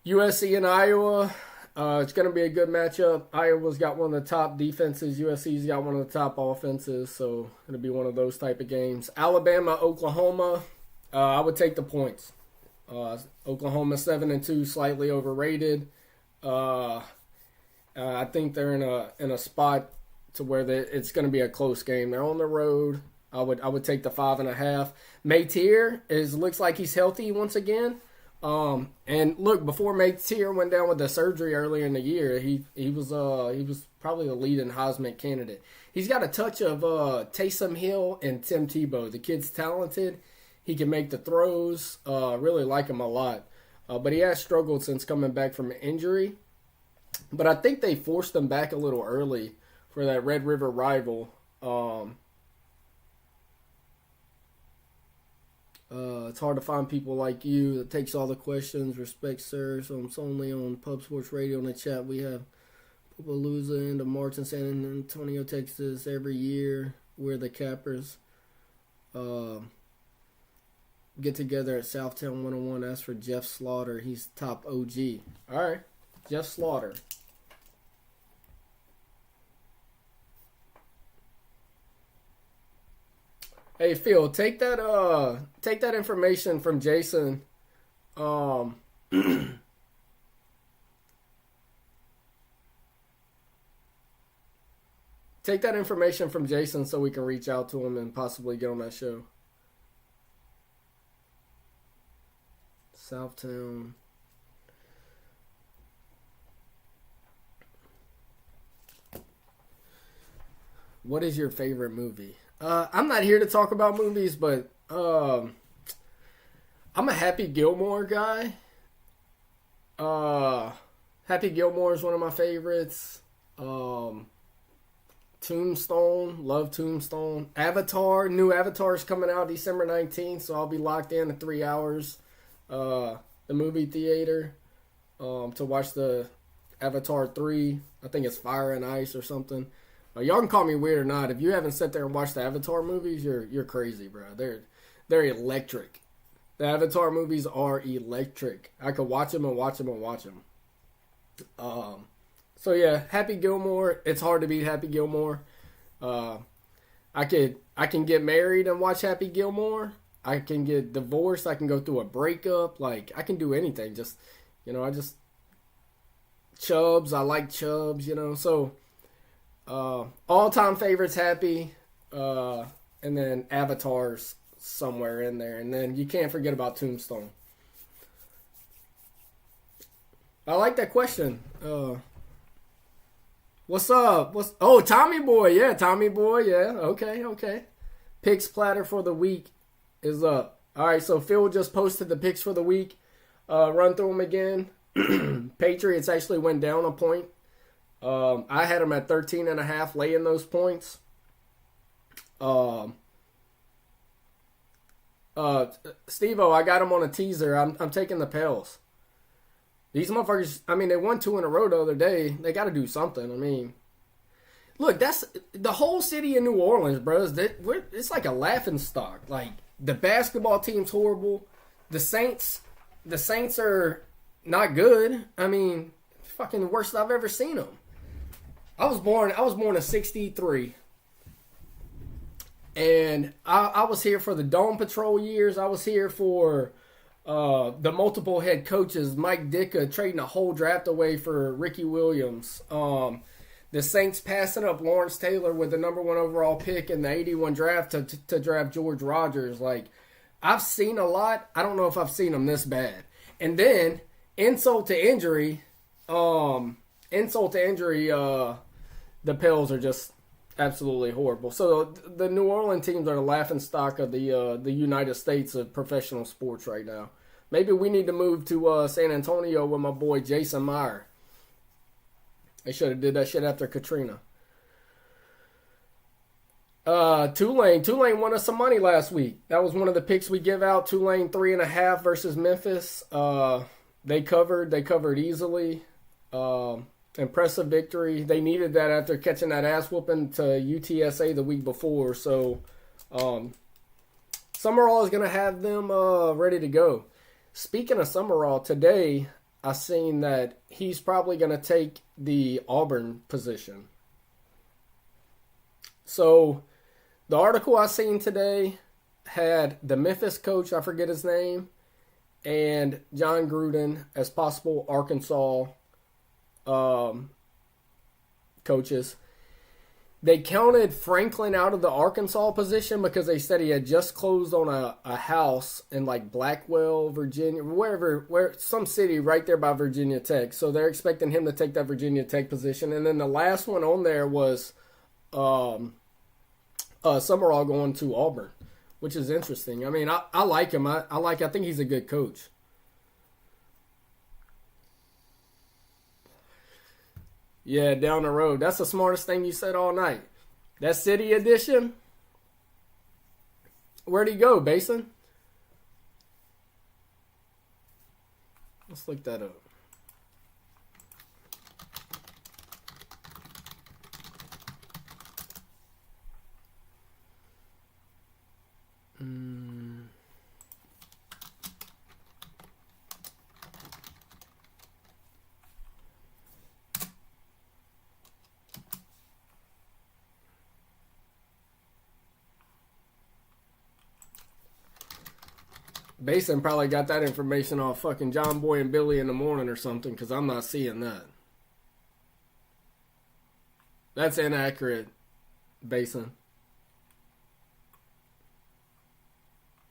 USC and Iowa. It's going to be a good matchup. Iowa's got one of the top defenses. USC's got one of the top offenses, so it'll be one of those type of games. Alabama, Oklahoma. I would take the points. Oklahoma 7-2, slightly overrated. I think they're in a spot to where it's going to be a close game. They're on the road. I would take the 5.5. Mateer looks like he's healthy once again. And look, before Mateer went down with the surgery earlier in the year, he was probably the leading Heisman candidate. He's got a touch of Taysom Hill and Tim Tebow. The kid's talented. He can make the throws. Really like him a lot. But he has struggled since coming back from an injury. But I think they forced him back a little early for that Red River rival. It's hard to find people like you that takes all the questions. Respect, sir. So I'm only on Pub Sports Radio in the chat. We have Palooza and the March in San Antonio, Texas every year. We're the Cappers. Get together at Southtown 101. Ask for Jeff Slaughter. He's top OG. All right. Jeff Slaughter. Hey Phil, take that information from Jason. Um, take that information from Jason so we can reach out to him and possibly get on that show. Southtown. What is your favorite movie? I'm not here to talk about movies, but I'm a Happy Gilmore guy. Happy Gilmore is one of my favorites. Tombstone, love Tombstone. Avatar, new Avatar is coming out December 19th, so I'll be locked in at 3 hours. The movie theater to watch the Avatar 3. I think it's Fire and Ice or something. Y'all can call me weird or not. If you haven't sat there and watched the Avatar movies, you're crazy, bro. They're electric. The Avatar movies are electric. I could watch them and watch them and watch them. So yeah, Happy Gilmore. It's hard to beat Happy Gilmore. I can get married and watch Happy Gilmore. I can get divorced. I can go through a breakup. Like I can do anything. Just Chubbs. I like Chubbs. So all time favorites Happy, and then Avatar's somewhere in there, and then you can't forget about Tombstone. I like that question. What's up? Tommy Boy? Yeah, Tommy Boy. Yeah, okay. Picks platter for the week is up. All right, so Phil just posted the picks for the week. Run through them again. Patriots actually went down a point. I had them at 13.5, laying those points. Steve-O, I got them on a teaser. I'm taking the Pels. These motherfuckers, they won 2 in a row the other day. They got to do something. Look, that's the whole city of New Orleans, bros. It's like a laughing stock. Like, the basketball team's horrible. The Saints are not good. Fucking the worst I've ever seen them. I was born in 63. And I was here for the Dome Patrol years. I was here for the multiple head coaches, Mike Ditka trading a whole draft away for Ricky Williams. The Saints passing up Lawrence Taylor with the number 1 overall pick in the 81 draft to draft George Rogers. Like, I've seen a lot. I don't know if I've seen them this bad. And then, insult to injury, the Pels are just absolutely horrible. So the New Orleans teams are the laughing stock of the United States of professional sports right now. Maybe we need to move to San Antonio with my boy Jason Meyer. They should have did that shit after Katrina. Tulane won us some money last week. That was one of the picks we give out. Tulane 3.5 versus Memphis. They covered easily. Impressive victory. They needed that after catching that ass whooping to UTSA the week before. So, Summerall is going to have them ready to go. Speaking of Summerall, today I seen that he's probably going to take the Auburn position. So, the article I seen today had the Memphis coach, I forget his name, and John Gruden as possible Arkansas coaches. They counted Franklin out of the Arkansas position because they said he had just closed on a house in like Blackwell, Virginia, where some city right there by Virginia Tech. So they're expecting him to take that Virginia Tech position. And then the last one on there was Summerall going to Auburn, which is interesting. I like him. I think he's a good coach. Yeah, down the road. That's the smartest thing you said all night. That City Edition. Where'd he go, Basin? Let's look that up. Basin probably got that information off fucking John Boy and Billy in the morning or something, because I'm not seeing that. That's inaccurate, Basin.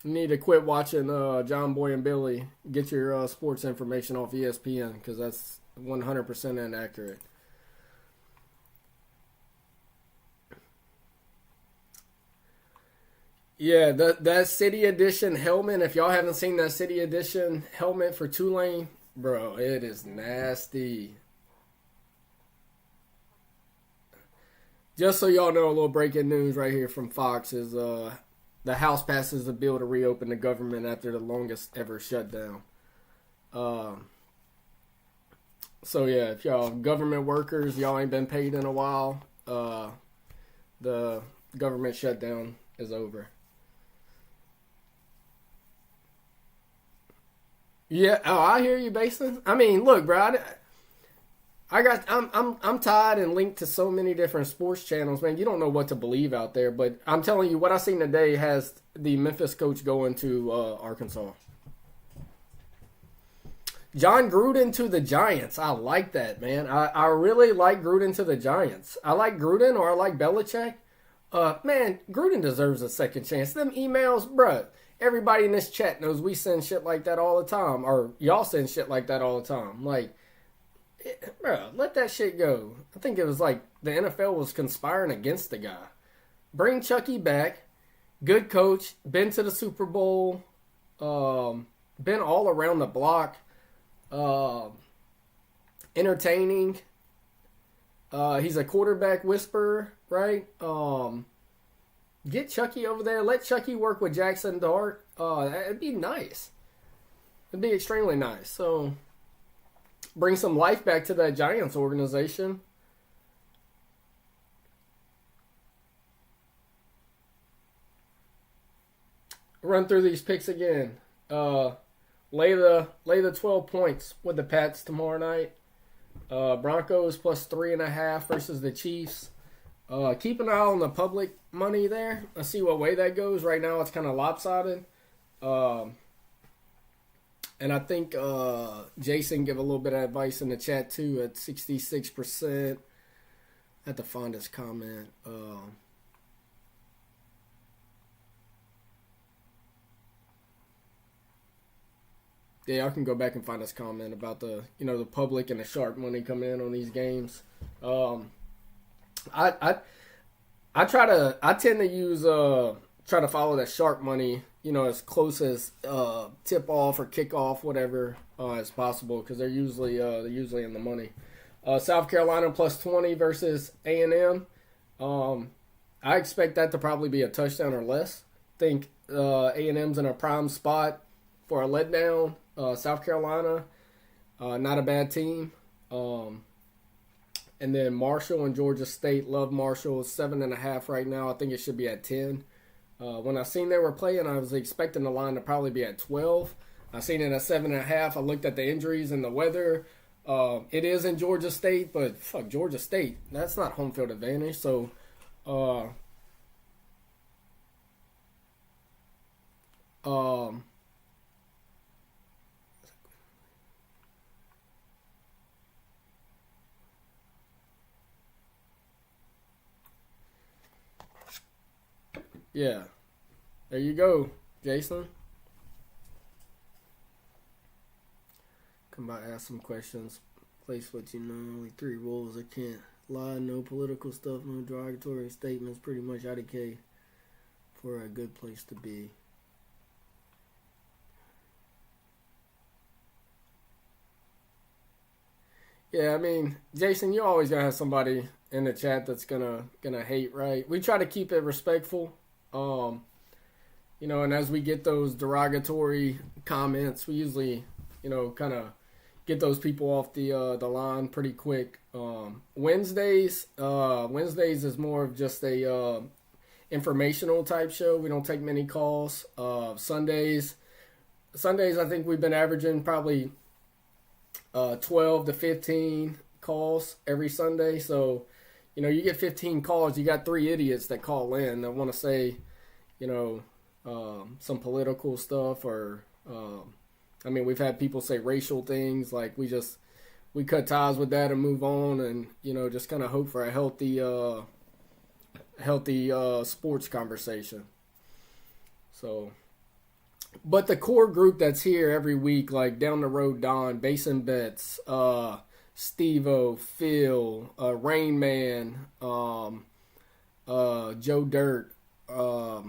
You need to quit watching John Boy and Billy. Get your sports information off ESPN, because that's 100% inaccurate. Yeah, that City Edition helmet, if y'all haven't seen that City Edition helmet for Tulane, bro, it is nasty. Just so y'all know, a little breaking news right here from Fox is the House passes a bill to reopen the government after the longest ever shutdown. So yeah, if y'all government workers, y'all ain't been paid in a while, the government shutdown is over. Yeah, oh, I hear you, Basin. I mean, look, bro, I'm tied and linked to so many different sports channels, man. You don't know what to believe out there, but I'm telling you, what I seen today has the Memphis coach going to Arkansas. John Gruden to the Giants. I like that, man. I really like Gruden to the Giants. I like Gruden, or I like Belichick. Man, Gruden deserves a second chance. Them emails, bruh. Everybody in this chat knows we send shit like that all the time. Or y'all send shit like that all the time. Like, bro, let that shit go. I think it was like the NFL was conspiring against the guy. Bring Chucky back. Good coach. Been to the Super Bowl. Been all around the block. Entertaining. He's a quarterback whisperer, right? Get Chucky over there. Let Chucky work with Jackson Dart. It'd be nice. It'd be extremely nice. So, bring some life back to that Giants organization. Run through these picks again. Lay the 12 points with the Pats tomorrow night. Broncos plus 3.5 versus the Chiefs. Keep an eye on the public money there. Let's see what way that goes. Right now it's kind of lopsided. And I think Jason gave a little bit of advice in the chat too at 66%. I had to find his comment. Yeah, I can go back and find his comment about the public and the sharp money coming in on these games. I tend to use try to follow that sharp money, as close as tip off or kickoff, whatever, as possible, because they're usually in the money. South Carolina plus 20 versus A&M. I expect that to probably be a touchdown or less. Think A&M's in a prime spot for a letdown. South Carolina, not a bad team. And then Marshall and Georgia State. Love Marshall. 7.5 right now. I think it should be at 10. When I seen they were playing, I was expecting the line to probably be at 12. I seen it at 7.5. I looked at the injuries and the weather. It is in Georgia State, but fuck Georgia State. That's not home field advantage. So, yeah. There you go, Jason. Come by, ask some questions. Place what you know. Only 3 rules. I can't lie. No political stuff. No derogatory statements. Pretty much IDK for a good place to be. Yeah, I mean, Jason, you always gonna have somebody in the chat that's gonna hate, right? We try to keep it respectful. And as we get those derogatory comments, we usually, kind of get those people off the line pretty quick. Wednesdays is more of just a informational type show. We don't take many calls. Sundays, I think we've been averaging probably 12 to 15 calls every Sunday. So, you get 15 calls, you got 3 idiots that call in that want to say, some political stuff or I mean, we've had people say racial things, like we cut ties with that and move on, and just kind of hope for a healthy sports conversation. So, but the core group that's here every week, like down the road, Don, Basin Betts, Steve-O, Phil, Rain Man, Joe Dirt, or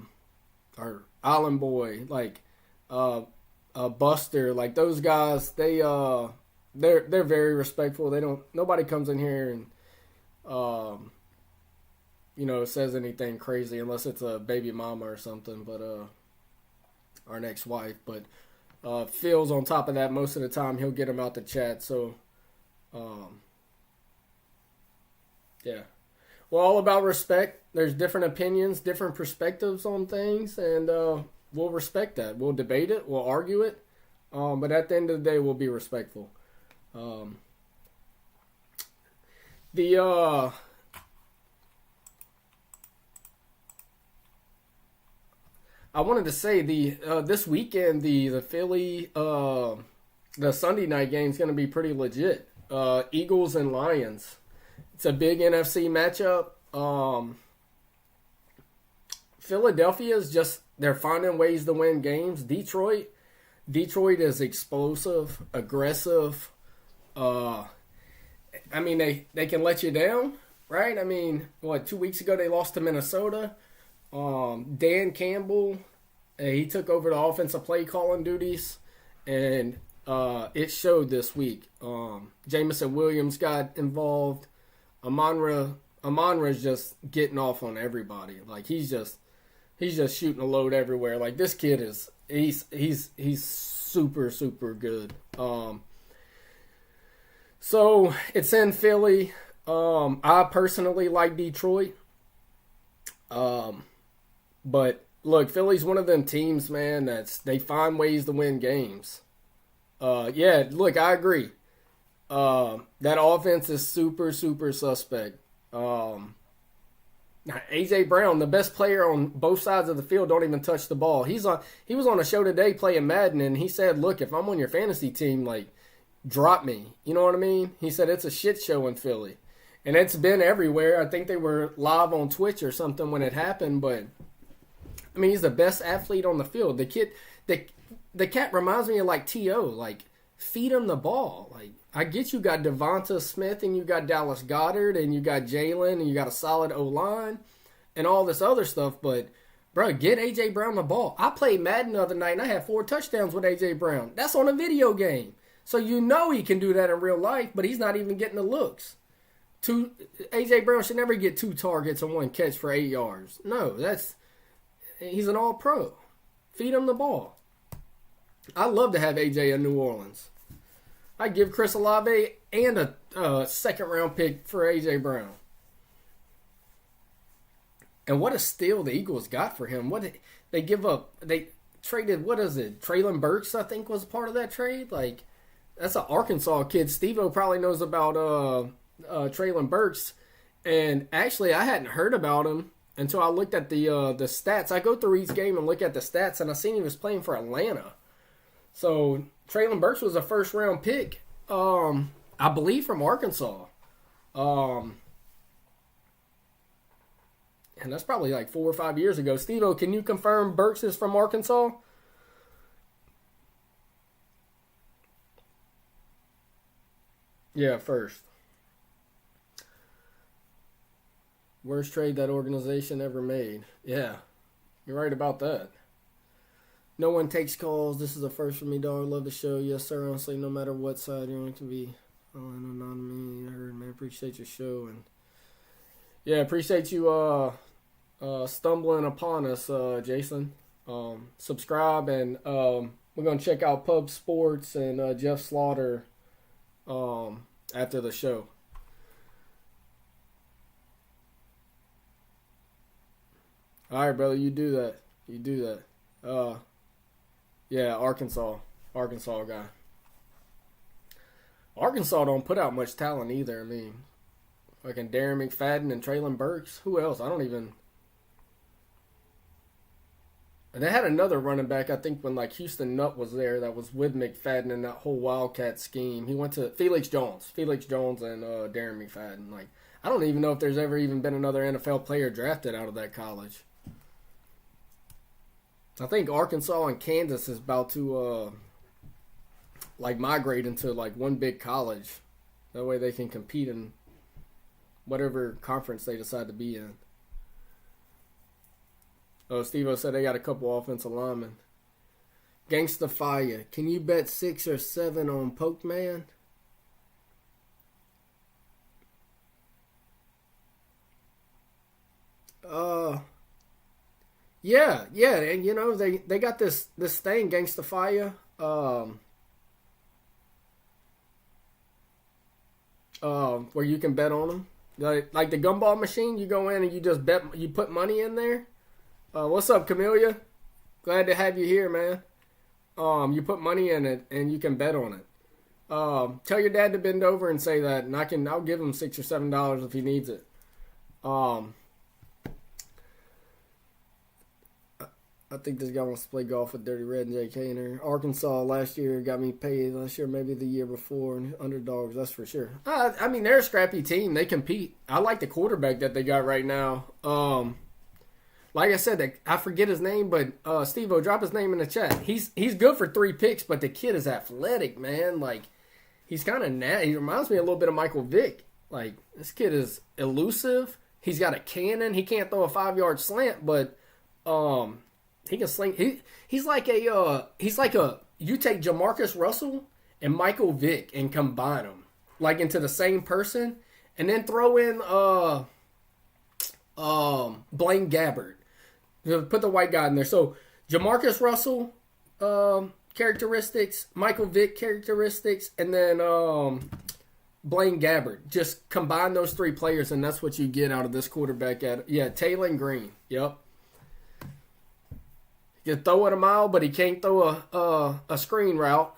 Island Boy, like Buster, like those guys, they're very respectful. Nobody comes in here and says anything crazy unless it's a baby mama or something, but our next wife. But Phil's on top of that most of the time. He'll get him out the chat. So yeah. Well, all about respect. There's different opinions, different perspectives on things, and we'll respect that. We'll debate it. We'll argue it. But at the end of the day, we'll be respectful. I wanted to say this weekend the Philly the Sunday night game is going to be pretty legit. Eagles and Lions. It's a big NFC matchup. Philadelphia is they're finding ways to win games. Detroit is explosive, aggressive. I mean, they can let you down, right? I mean, 2 weeks ago they lost to Minnesota. Dan Campbell, he took over the offensive play calling duties, and it showed this week. Jamison Williams got involved. Amonra's just getting off on everybody. Like he's just shooting a load everywhere. Like this kid he's super, super good. So it's in Philly. I personally like Detroit. But look, Philly's one of them teams, man, they find ways to win games. Yeah, look, I agree. That offense is super, super suspect. AJ Brown, the best player on both sides of the field, don't even touch the ball. He was on a show today playing Madden, and he said, look, if I'm on your fantasy team, like, drop me. You know what I mean? He said it's a shit show in Philly. And it's been everywhere. I think they were live on Twitch or something when it happened, but I mean, he's the best athlete on the field. The cat reminds me of like T.O. Like, feed him the ball. Like, I get you got Devonta Smith and you got Dallas Goedert and you got Jalen and you got a solid O-line and all this other stuff, but bro, get A.J. Brown the ball. I played Madden the other night and I had 4 touchdowns with A.J. Brown. That's on a video game. So you know he can do that in real life, but he's not even getting the looks. A.J. Brown should never get 2 targets and 1 catch for 8 yards. No, he's an all-pro. Feed him the ball. I love to have A.J. in New Orleans. I give Chris Olave and a second-round pick for A.J. Brown. And what a steal the Eagles got for him. What they give up? They traded, what is it? Traylon Burks, I think, was part of that trade. Like, that's an Arkansas kid. Steve-O probably knows about Traylon Burks. And actually, I hadn't heard about him until I looked at the stats. I go through each game and look at the stats, and I seen he was playing for Atlanta. So Traylon Burks was a first-round pick, I believe, from Arkansas. And that's probably like 4 or 5 years ago. Steve-O, can you confirm Burks is from Arkansas? Yeah, first. Worst trade that organization ever made. Yeah, you're right about that. No one takes calls. This is a first for me, dog. Love the show. Yes, sir. Honestly, no matter what side you're going to be. Oh, anonymity. I heard, man. Appreciate your show. And yeah, appreciate you stumbling upon us, Jason. Subscribe, and we're going to check out Pub Sports and Jeff Slaughter after the show. All right, brother, you do that. You do that. Yeah, Arkansas guy. Arkansas don't put out much talent either. I mean, fucking Darren McFadden and Traylon Burks. Who else? I don't even. And they had another running back, I think, when like Houston Nutt was there, that was with McFadden in that whole Wildcat scheme. He went to Felix Jones, and Darren McFadden. Like, I don't even know if there's ever even been another NFL player drafted out of that college. I think Arkansas and Kansas is about to like migrate into like one big college. That way they can compete in whatever conference they decide to be in. Oh, Steve-O said they got a couple offensive linemen. Gangsta Fire. Can you bet 6 or 7 on Pokemon? Yeah, and you know they got this thing, Gangsta Fire. Where you can bet on them. Like the gumball machine, you go in and you just bet, you put money in there. What's up, Camellia? Glad to have you here, man. You put money in it and you can bet on it. Tell your dad to bend over and say that, and I'll give him $6 or $7 if he needs it. I think this guy wants to play golf with Dirty Red and JK in there. Arkansas last year got me paid. Last year, maybe the year before, and underdogs, that's for sure. I mean, they're a scrappy team. They compete. I like the quarterback that they got right now. Like I said, I forget his name, but Steve-O, drop his name in the chat. He's good for 3 picks, but the kid is athletic, man. Like, he's kind of he reminds me a little bit of Michael Vick. Like, this kid is elusive. He's got a cannon. He can't throw a 5-yard slant, but he can sling. He's like a you take Jamarcus Russell and Michael Vick and combine them like into the same person, and then throw in Blaine Gabbert. Put the white guy in there. So Jamarcus Russell characteristics, Michael Vick characteristics, and then Blaine Gabbert. Just combine those 3 players, and that's what you get out of this quarterback. Taylor Green. Yep. He can throw it a mile, but he can't throw a screen route.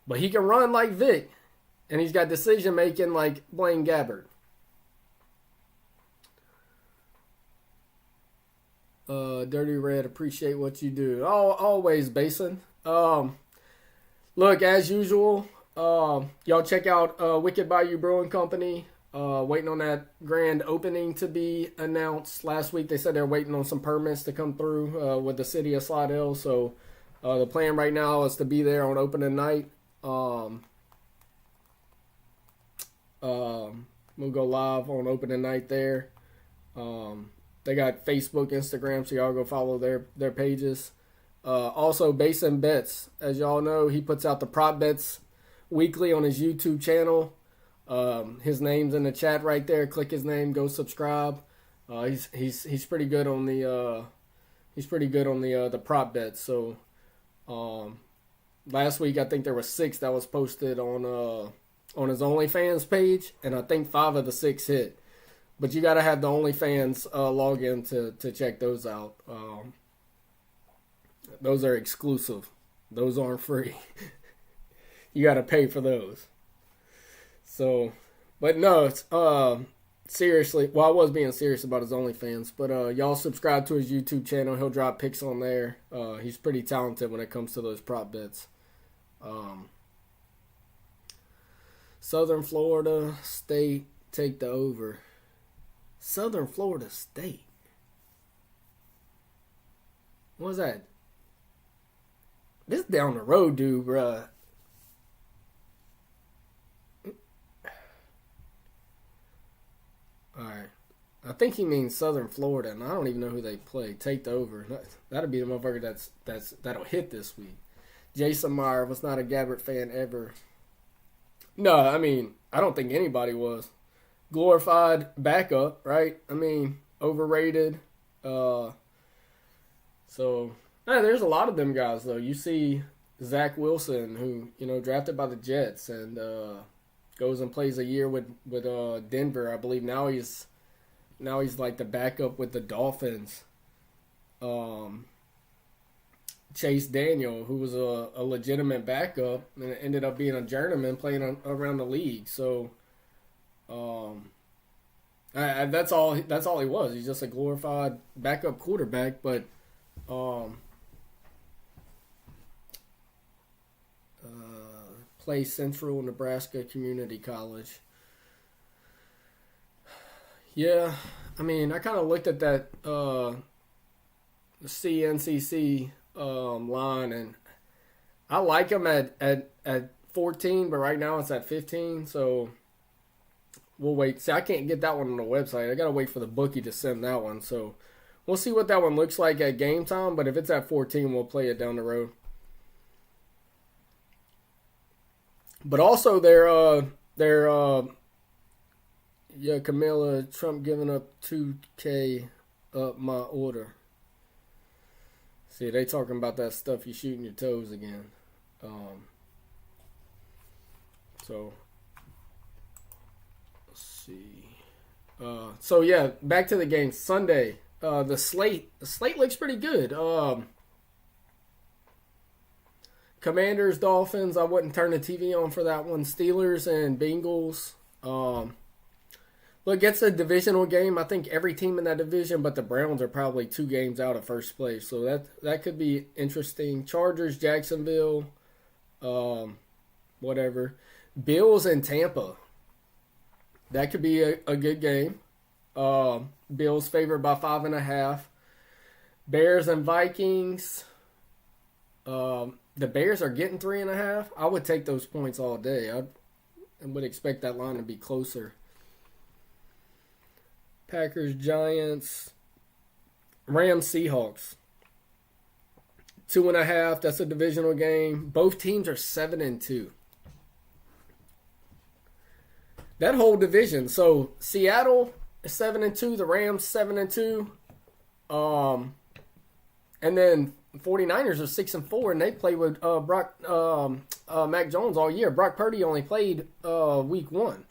But he can run like Vic, and he's got decision making like Blaine Gabbert. Dirty Red, appreciate what you do. Always, Basin. Look, as usual, y'all check out Wicked Bayou Brewing Company. Waiting on that grand opening to be announced. Last week they said they're waiting on some permits to come through with the city of Slidell. So the plan right now is to be there on opening night. We'll go live on opening night there. They got Facebook, Instagram, so y'all go follow their pages. Also, Basin Bets. As y'all know, he puts out the prop bets weekly on his YouTube channel. His name's in the chat right there. Click his name, go subscribe. He's pretty good on the the prop bets. So last week I think there was 6 that was posted on his OnlyFans page, and I think 5 of the 6 hit. But you got to have the OnlyFans login to check those out. Those are exclusive. Those aren't free. You got to pay for those. So, but no, it's seriously. Well, I was being serious about his OnlyFans, but y'all subscribe to his YouTube channel. He'll drop pics on there. He's pretty talented when it comes to those prop bets. Southern Florida State take the over. Southern Florida State. What's that? This down the road, dude, bruh. Alright. I think he means Southern Florida, and I don't even know who they play. Take the over. That'll be the motherfucker that'll hit this week. Jason Meyer was not a Gabbert fan ever. No, I mean, I don't think anybody was. Glorified backup, right? I mean, overrated. So, there's a lot of them guys, though. You see Zach Wilson, who, drafted by the Jets and goes and plays a year with Denver. I believe now he's like the backup with the Dolphins. Chase Daniel, who was a legitimate backup, and ended up being a journeyman playing around the league. So, that's all he was. He's just a glorified backup quarterback. But Um, play Central Nebraska Community College. Yeah, I mean, I kind of looked at that CNCC line, and I like them at 14, but right now it's at 15, so we'll wait. See, I can't get that one on the website. I got to wait for the bookie to send that one, so we'll see what that one looks like at game time, but if it's at 14, we'll play it down the road. But also, yeah, Camilla, Trump giving up 2K up my order. See, they talking about that stuff you shooting your toes again. So, let's see. So yeah, back to the game Sunday. The slate looks pretty good. Commanders, Dolphins. I wouldn't turn the TV on for that one. Steelers and Bengals. Look, it's a divisional game. I think every team in that division, but the Browns are probably 2 games out of first place, so that could be interesting. Chargers, Jacksonville, whatever. Bills and Tampa. That could be a good game. Bills favored by 5.5. Bears and Vikings. The Bears are getting 3.5. I would take those points all day. I would expect that line to be closer. Packers, Giants, Rams, Seahawks. 2.5. That's a divisional game. Both teams are 7-2. That whole division. So Seattle is 7-2. The Rams 7-2. And then 49ers are 6-4, and they play with Mac Jones all year. Brock Purdy only played week 1.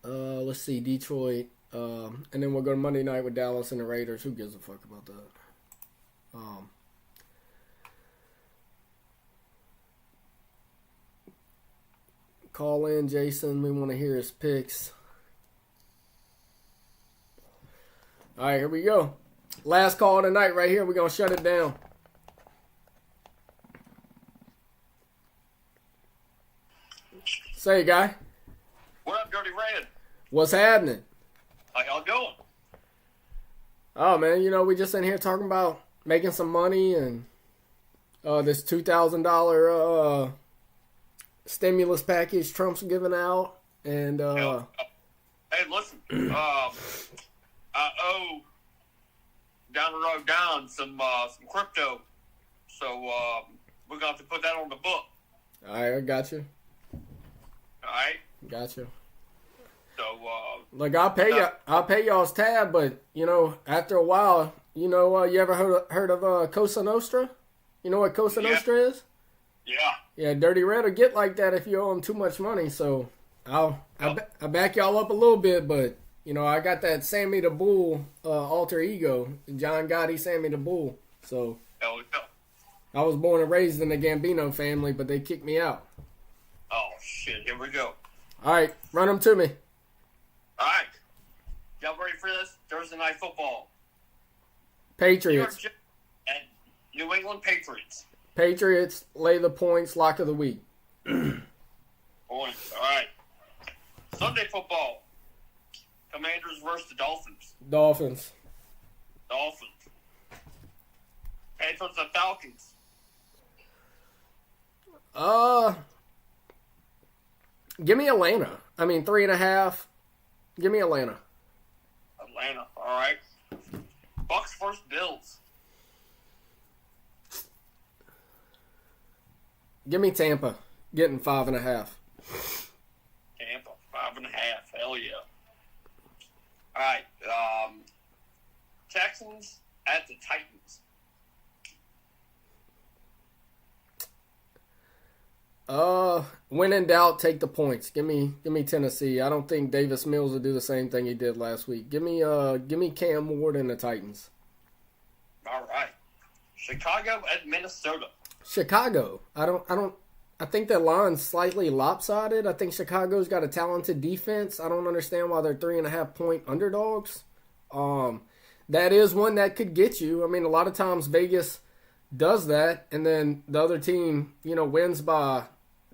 Let's see, Detroit, and then we'll go to Monday night with Dallas and the Raiders. Who gives a fuck about that? Call in, Jason. We want to hear his picks. All right, here we go. Last call of the night right here. We're going to shut it down. Say, guy. What up, Dirty Red? What's happening? How y'all doing? Oh, man, we just in here talking about making some money and this $2,000 stimulus package Trump's giving out. And hey, listen, I owe down the road down some crypto, so we're gonna have to put that on the book. All right, I got you. All right, got you. So look, I'll pay y'all's tab, but after a while, you ever heard of Cosa Nostra? You know what Cosa Nostra is? Yeah. Yeah, Dirty Red will get like that if you owe him too much money. So I back y'all up a little bit, but I got that Sammy the Bull alter ego, John Gotti, Sammy the Bull. So Hell yeah. I was born and raised in the Gambino family, but they kicked me out. Oh shit! Here we go. All right, run them to me. All right, y'all ready for this? Thursday night football. Patriots. And New England Patriots. Patriots lay the points. Lock of the week. Points. All right. Sunday football. Commanders versus the Dolphins. Dolphins. Panthers and Falcons. Give me Atlanta. 3.5. Give me Atlanta. Atlanta. All right. Bucks versus Bills. Give me Tampa. Getting 5.5. Tampa 5.5. Hell yeah. All right. Texans at the Titans. When in doubt, take the points. Give me Tennessee. I don't think Davis Mills will do the same thing he did last week. Give me Cam Ward and the Titans. All right. Chicago at Minnesota. Chicago. I I think that line's slightly lopsided. I think Chicago's got a talented defense. I don't understand why they're 3.5-point underdogs. That is one that could get you. I mean, a lot of times Vegas does that, and then the other team, wins by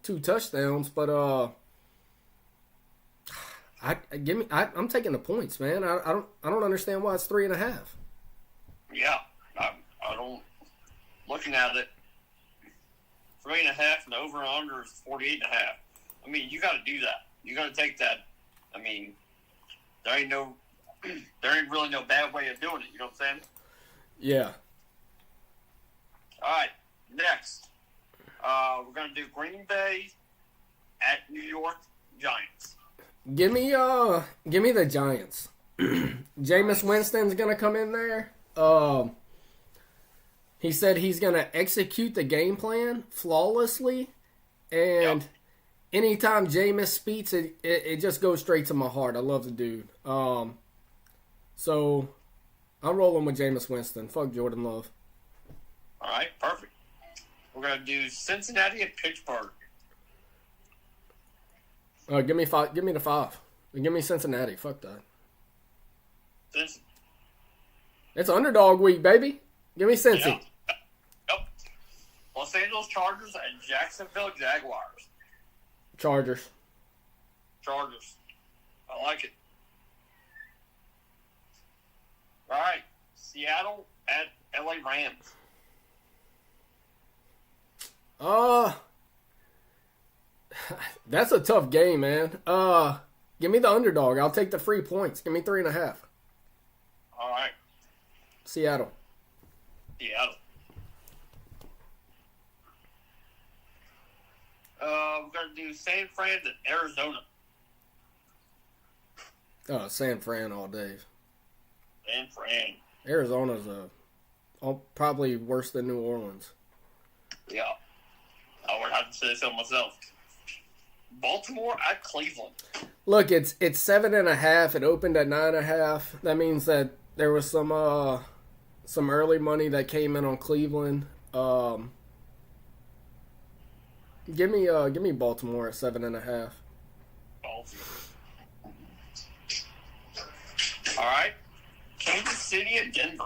2 touchdowns. But I'm taking the points, man. I don't understand why it's 3.5. Yeah, I don't. Looking at it, 3.5 and the over and under is 48.5. I mean, you got to do that. You got to take that. I mean, there ain't really no bad way of doing it. You know what I'm saying? Yeah. All right, next, we're gonna do Green Bay at New York Giants. Give me the Giants. Jameis Winston's gonna come in there. He said he's gonna execute the game plan flawlessly, and anytime Jameis speaks, it just goes straight to my heart. I love the dude. So I'm rolling with Jameis Winston. Fuck Jordan Love. All right, perfect. We're going to do Cincinnati and Pittsburgh. Give me the 5. Give me Cincinnati. Fuck that. It's underdog week, baby. Give me Cincy. Yeah. Yep. Los Angeles Chargers and Jacksonville Jaguars. Chargers. I like it. All right, Seattle at LA Rams. That's a tough game, man. Give me the underdog. I'll take the free points. Give me 3.5. All right. Seattle. We're going to do San Fran and Arizona. Oh, San Fran all day. San Fran. Arizona's probably worse than New Orleans. Yeah. I would have to say so myself. Baltimore at Cleveland. Look, it's 7.5. It opened at 9.5. That means that there was some early money that came in on Cleveland. Give me Baltimore at 7.5. All right. Kansas City and Denver.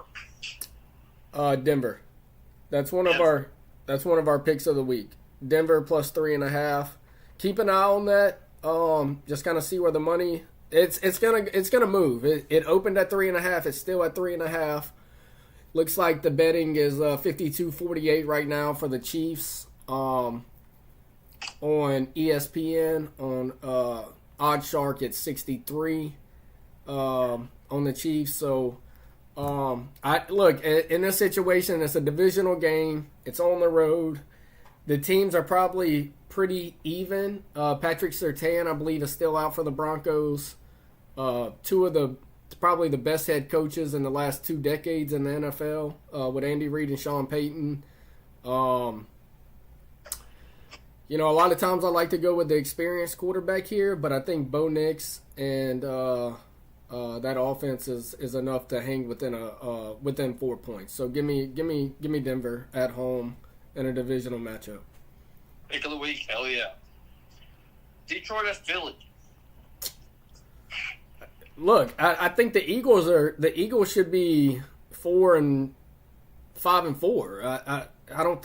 Denver. That's one of our picks of the week. Denver plus 3.5. Keep an eye on that. Just kind of see where the money. It's gonna move. It opened at 3.5. It's still at 3.5. Looks like the betting is 52-48 right now for the Chiefs. On ESPN on OddsShark it's 63 on the Chiefs. So I look in this situation. It's a divisional game. It's on the road. The teams are probably pretty even. Patrick Surtain, I believe, is still out for the Broncos. Two of probably the best head coaches in the last 2 decades in the NFL with Andy Reid and Sean Payton. A lot of times I like to go with the experienced quarterback here, but I think Bo Nix and that offense is enough to hang within 4 points. So give me Denver at home in a divisional matchup. Pick of the week, hell yeah. Detroit at Philly. Look, I think the Eagles should be 5-4. I don't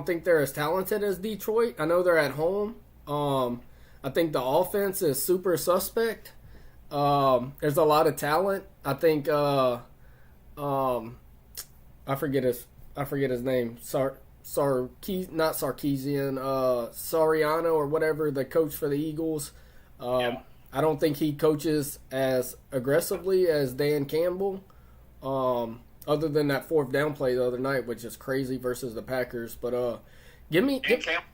think they're as talented as Detroit. I know they're at home. I think the offense is super suspect. There's a lot of talent. I think I forget his name. Not Sarkisian. Soriano or whatever, the coach for the Eagles. I don't think he coaches as aggressively as Dan Campbell. Other than that 4th down play the other night, which is crazy versus the Packers. But give me Dan Campbell,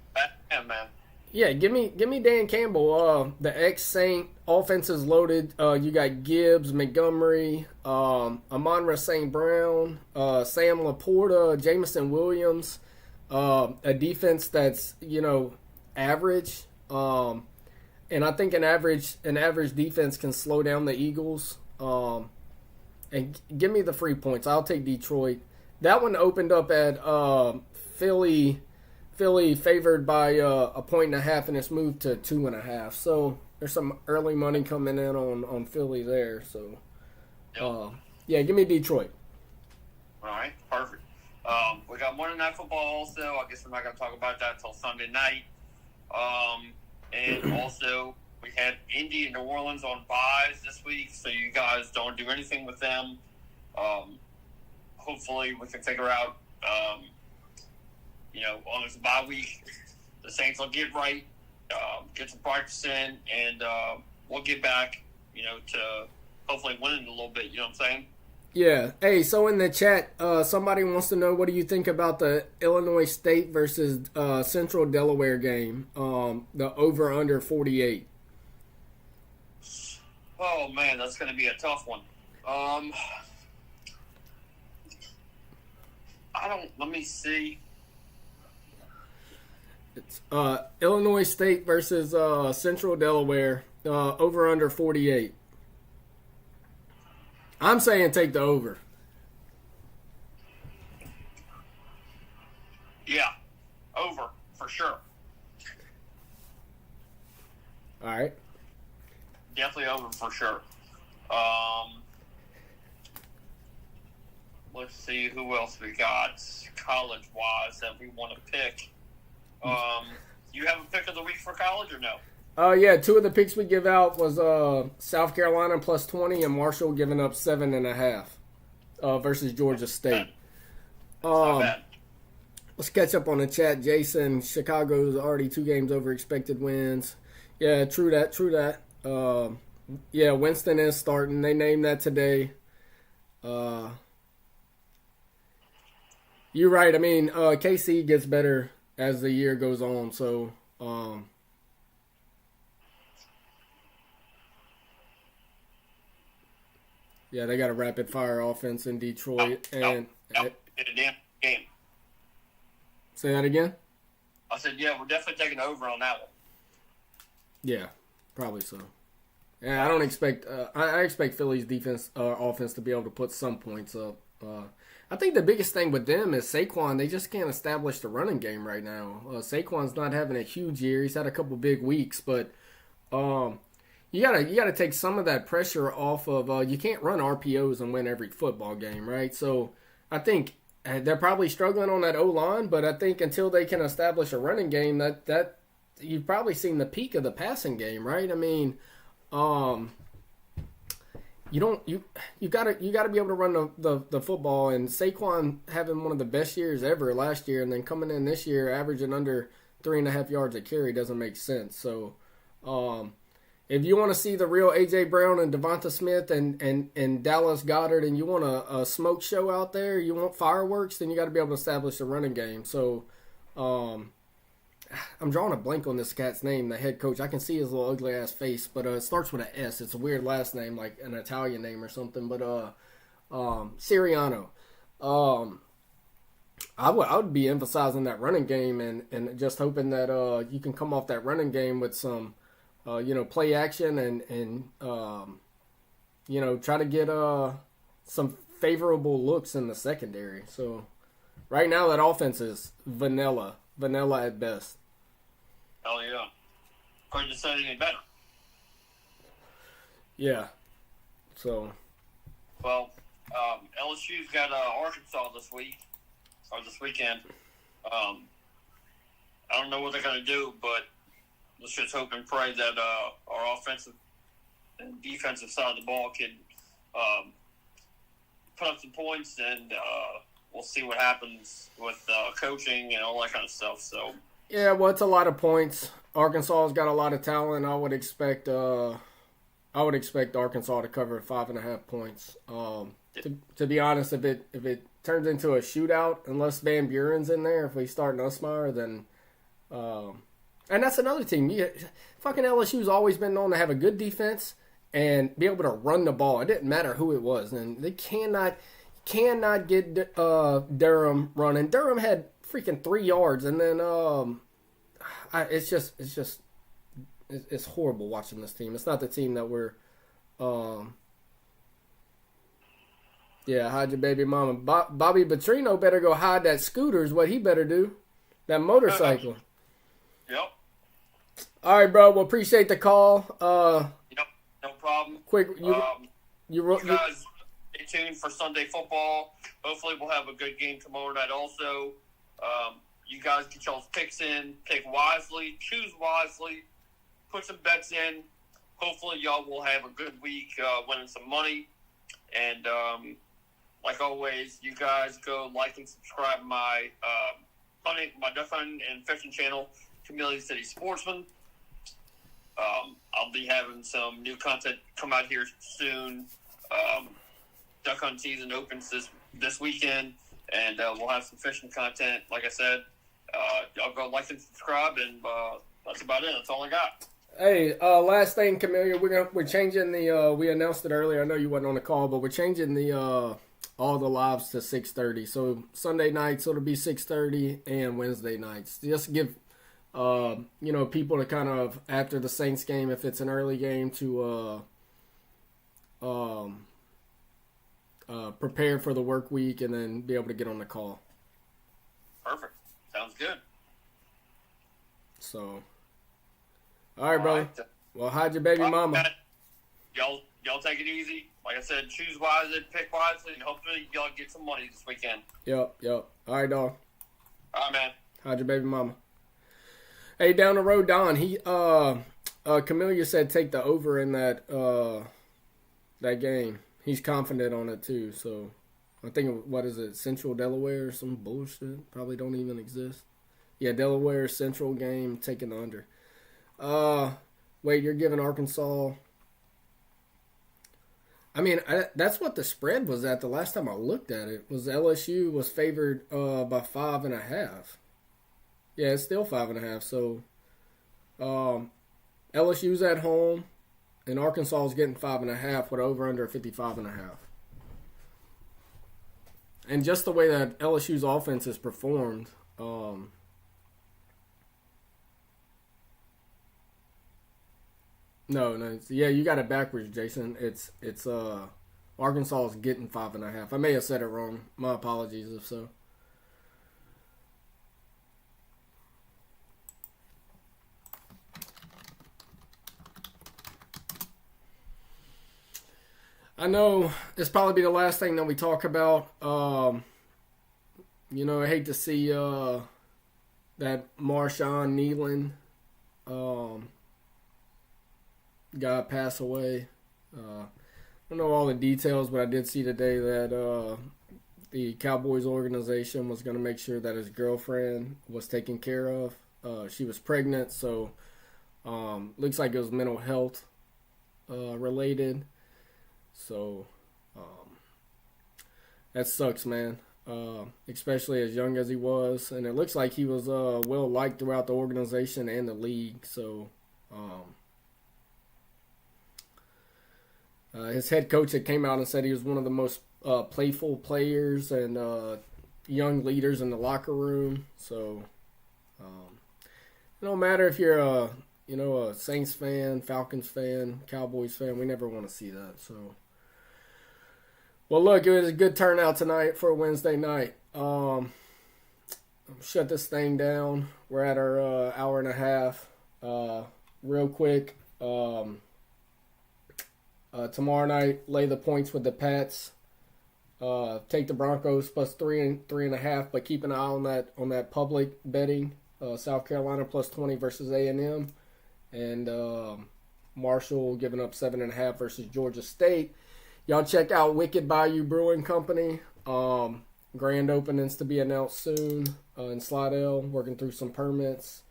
man. Yeah, give me Dan Campbell. The ex-Saint offense is loaded. You got Gibbs, Montgomery, Amon-Ra St. Brown, Sam Laporta, Jamison Williams. A defense that's average. And I think an average defense can slow down the Eagles. And give me the free points. I'll take Detroit. That one opened up at Philly Philly favored by a point and a half, and it's moved to 2.5. So there's some early money coming in on Philly there. So, yeah, give me Detroit. All right, perfect. We got Monday Night Football also. I guess we're not going to talk about that until Sunday night. And also, we had Indy and New Orleans on buys this week, so you guys don't do anything with them. Hopefully, we can figure out, on this bye week, the Saints will get right, get some practice in, and we'll get back, to hopefully winning a little bit. You know what I'm saying? Yeah. Hey, so in the chat, somebody wants to know, what do you think about the Illinois State versus Central Delaware game, the over-under 48? Oh, man, that's going to be a tough one. Let me see. It's Illinois State versus Central Delaware, over-under 48. I'm saying take the over. Yeah, over, for sure. All right. Definitely over for sure. Let's see who else we got college-wise that we want to pick. You have a pick of the week for college or no? Yeah, two of the picks we give out was South Carolina plus 20 and Marshall giving up 7.5 versus Georgia State. Not bad. Let's catch up on the chat. Jason, Chicago's already 2 games over expected wins. Yeah, true that. Yeah, Winston is starting. They named that today. You're right. I mean, KC gets better as the year goes on, so yeah, they got a rapid fire offense in Detroit. And a damn game. Say that again? I said, yeah, we're definitely taking over on that one. Yeah, probably so. Yeah, I don't expect. I expect Philly's offense to be able to put some points up. I think the biggest thing with them is Saquon. They just can't establish the running game right now. Saquon's not having a huge year. He's had a couple big weeks, but you gotta take some of that pressure off of. You can't run RPOs and win every football game, right? So I think they're probably struggling on that O-line, but I think until they can establish a running game, that you've probably seen the peak of the passing game, right? I mean, you gotta be able to run the football, and Saquon having one of the best years ever last year, and then coming in this year averaging under 3.5 yards a carry doesn't make sense. So, if you want to see the real AJ Brown and Devonta Smith and Dallas Goedert, and you want a smoke show out there, you want fireworks, then you got to be able to establish a running game. So, I'm drawing a blank on this cat's name, the head coach. I can see his little ugly ass face, but it starts with an S. It's a weird last name, like an Italian name or something. But Sirianno. I would be emphasizing that running game and just hoping that you can come off that running game with some play action and try to get some favorable looks in the secondary. So right now that offense is vanilla at best. Hell yeah. Couldn't have said any better. Yeah. So. Well, LSU's got Arkansas this weekend. I don't know what they're going to do, but let's just hope and pray that our offensive and defensive side of the ball can put up some points, and we'll see what happens with coaching and all that kind of stuff. So yeah, well, it's a lot of points. Arkansas's got a lot of talent. I would expect Arkansas to cover 5.5 points. To be honest, if it turns into a shootout, unless Van Buren's in there, if we start Nussmeier, then and that's another team. Fucking LSU's always been known to have a good defense and be able to run the ball. It didn't matter who it was, and they cannot get Durham running. Durham had freaking 3 yards, and then it's horrible watching this team. It's not the team that we're hide your baby mama. Bobby Petrino better go hide that scooter is what he better do. That motorcycle. Yep. All right, bro. Well, appreciate the call. Yep. No problem. Quick, you guys stay tuned for Sunday football. Hopefully, we'll have a good game tomorrow night. Also, you guys get y'all's picks in. Pick wisely. Choose wisely. Put some bets in. Hopefully, y'all will have a good week winning some money. And like always, you guys go like and subscribe my duck hunting and fishing channel, Chameleon City Sportsman. I'll be having some new content come out here soon. Duck hunting season opens this weekend, and we'll have some fishing content. Like I said, y'all go like and subscribe, and that's about it. That's all I got. Hey, last thing, Camellia, we're changing the. We announced it earlier. I know you wasn't on the call, but we're changing the all the lives to 6:30. So Sunday nights it'll be 6:30, and Wednesday nights. Just give people to kind of after the Saints game, if it's an early game, to prepare for the work week and then be able to get on the call. Perfect. Sounds good. So, all right, bro. Well, hide your baby mama. Y'all take it easy. Like I said, choose wisely, pick wisely, and hopefully y'all get some money this weekend. Yep. All right, dog. All right, man. Hide your baby mama. Hey, down the road, Don. Camellia said take the over in that game. He's confident on it too. So I think what is it, Central Delaware or some bullshit? Probably don't even exist. Yeah, Delaware Central game taking the under. Wait, you're giving Arkansas? I mean, that's what the spread was at the last time I looked at it. Was LSU was favored by 5.5. Yeah, it's still 5.5. So, LSU's at home, and Arkansas is getting 5.5 with over under 55.5. And just the way that LSU's offense has performed, no, yeah, you got it backwards, Jason. It's Arkansas is getting 5.5. I may have said it wrong. My apologies if so. I know this probably be the last thing that we talk about. I hate to see that Marshawn Nealon guy pass away. I don't know all the details, but I did see today that the Cowboys organization was going to make sure that his girlfriend was taken care of. She was pregnant, so looks like it was mental health related. So that sucks, man. Especially as young as he was, and it looks like he was well liked throughout the organization and the league. So his head coach had came out and said he was one of the most playful players and young leaders in the locker room. So it don't matter if you're a Saints fan, Falcons fan, Cowboys fan. We never want to see that. So. Well, look, it was a good turnout tonight for a Wednesday night. Shut this thing down. We're at our hour and a half. Real quick, tomorrow night, lay the points with the Pats. Take the Broncos plus 3.5, but keep an eye on that public betting. South Carolina plus 20 versus A&M, and Marshall giving up 7.5 versus Georgia State. Y'all check out Wicked Bayou Brewing Company. Grand openings to be announced soon in Slidell. Working through some permits.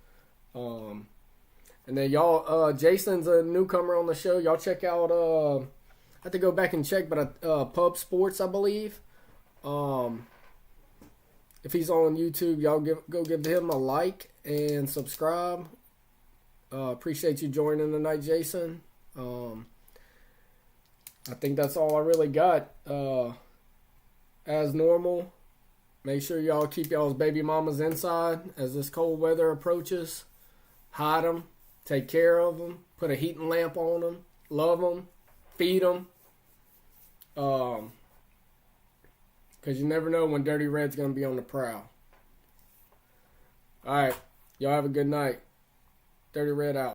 And then y'all, Jason's a newcomer on the show. Y'all check out, I have to go back and check, but Pub Sports, I believe. If he's on YouTube, y'all go give him a like and subscribe. Appreciate you joining tonight, Jason. I think that's all I really got. As normal, make sure y'all keep y'all's baby mamas inside as this cold weather approaches. Hide them, take care of them, put a heating lamp on them, love them, feed them. Because you never know when Dirty Red's going to be on the prowl. All right. Y'all have a good night. Dirty Red out.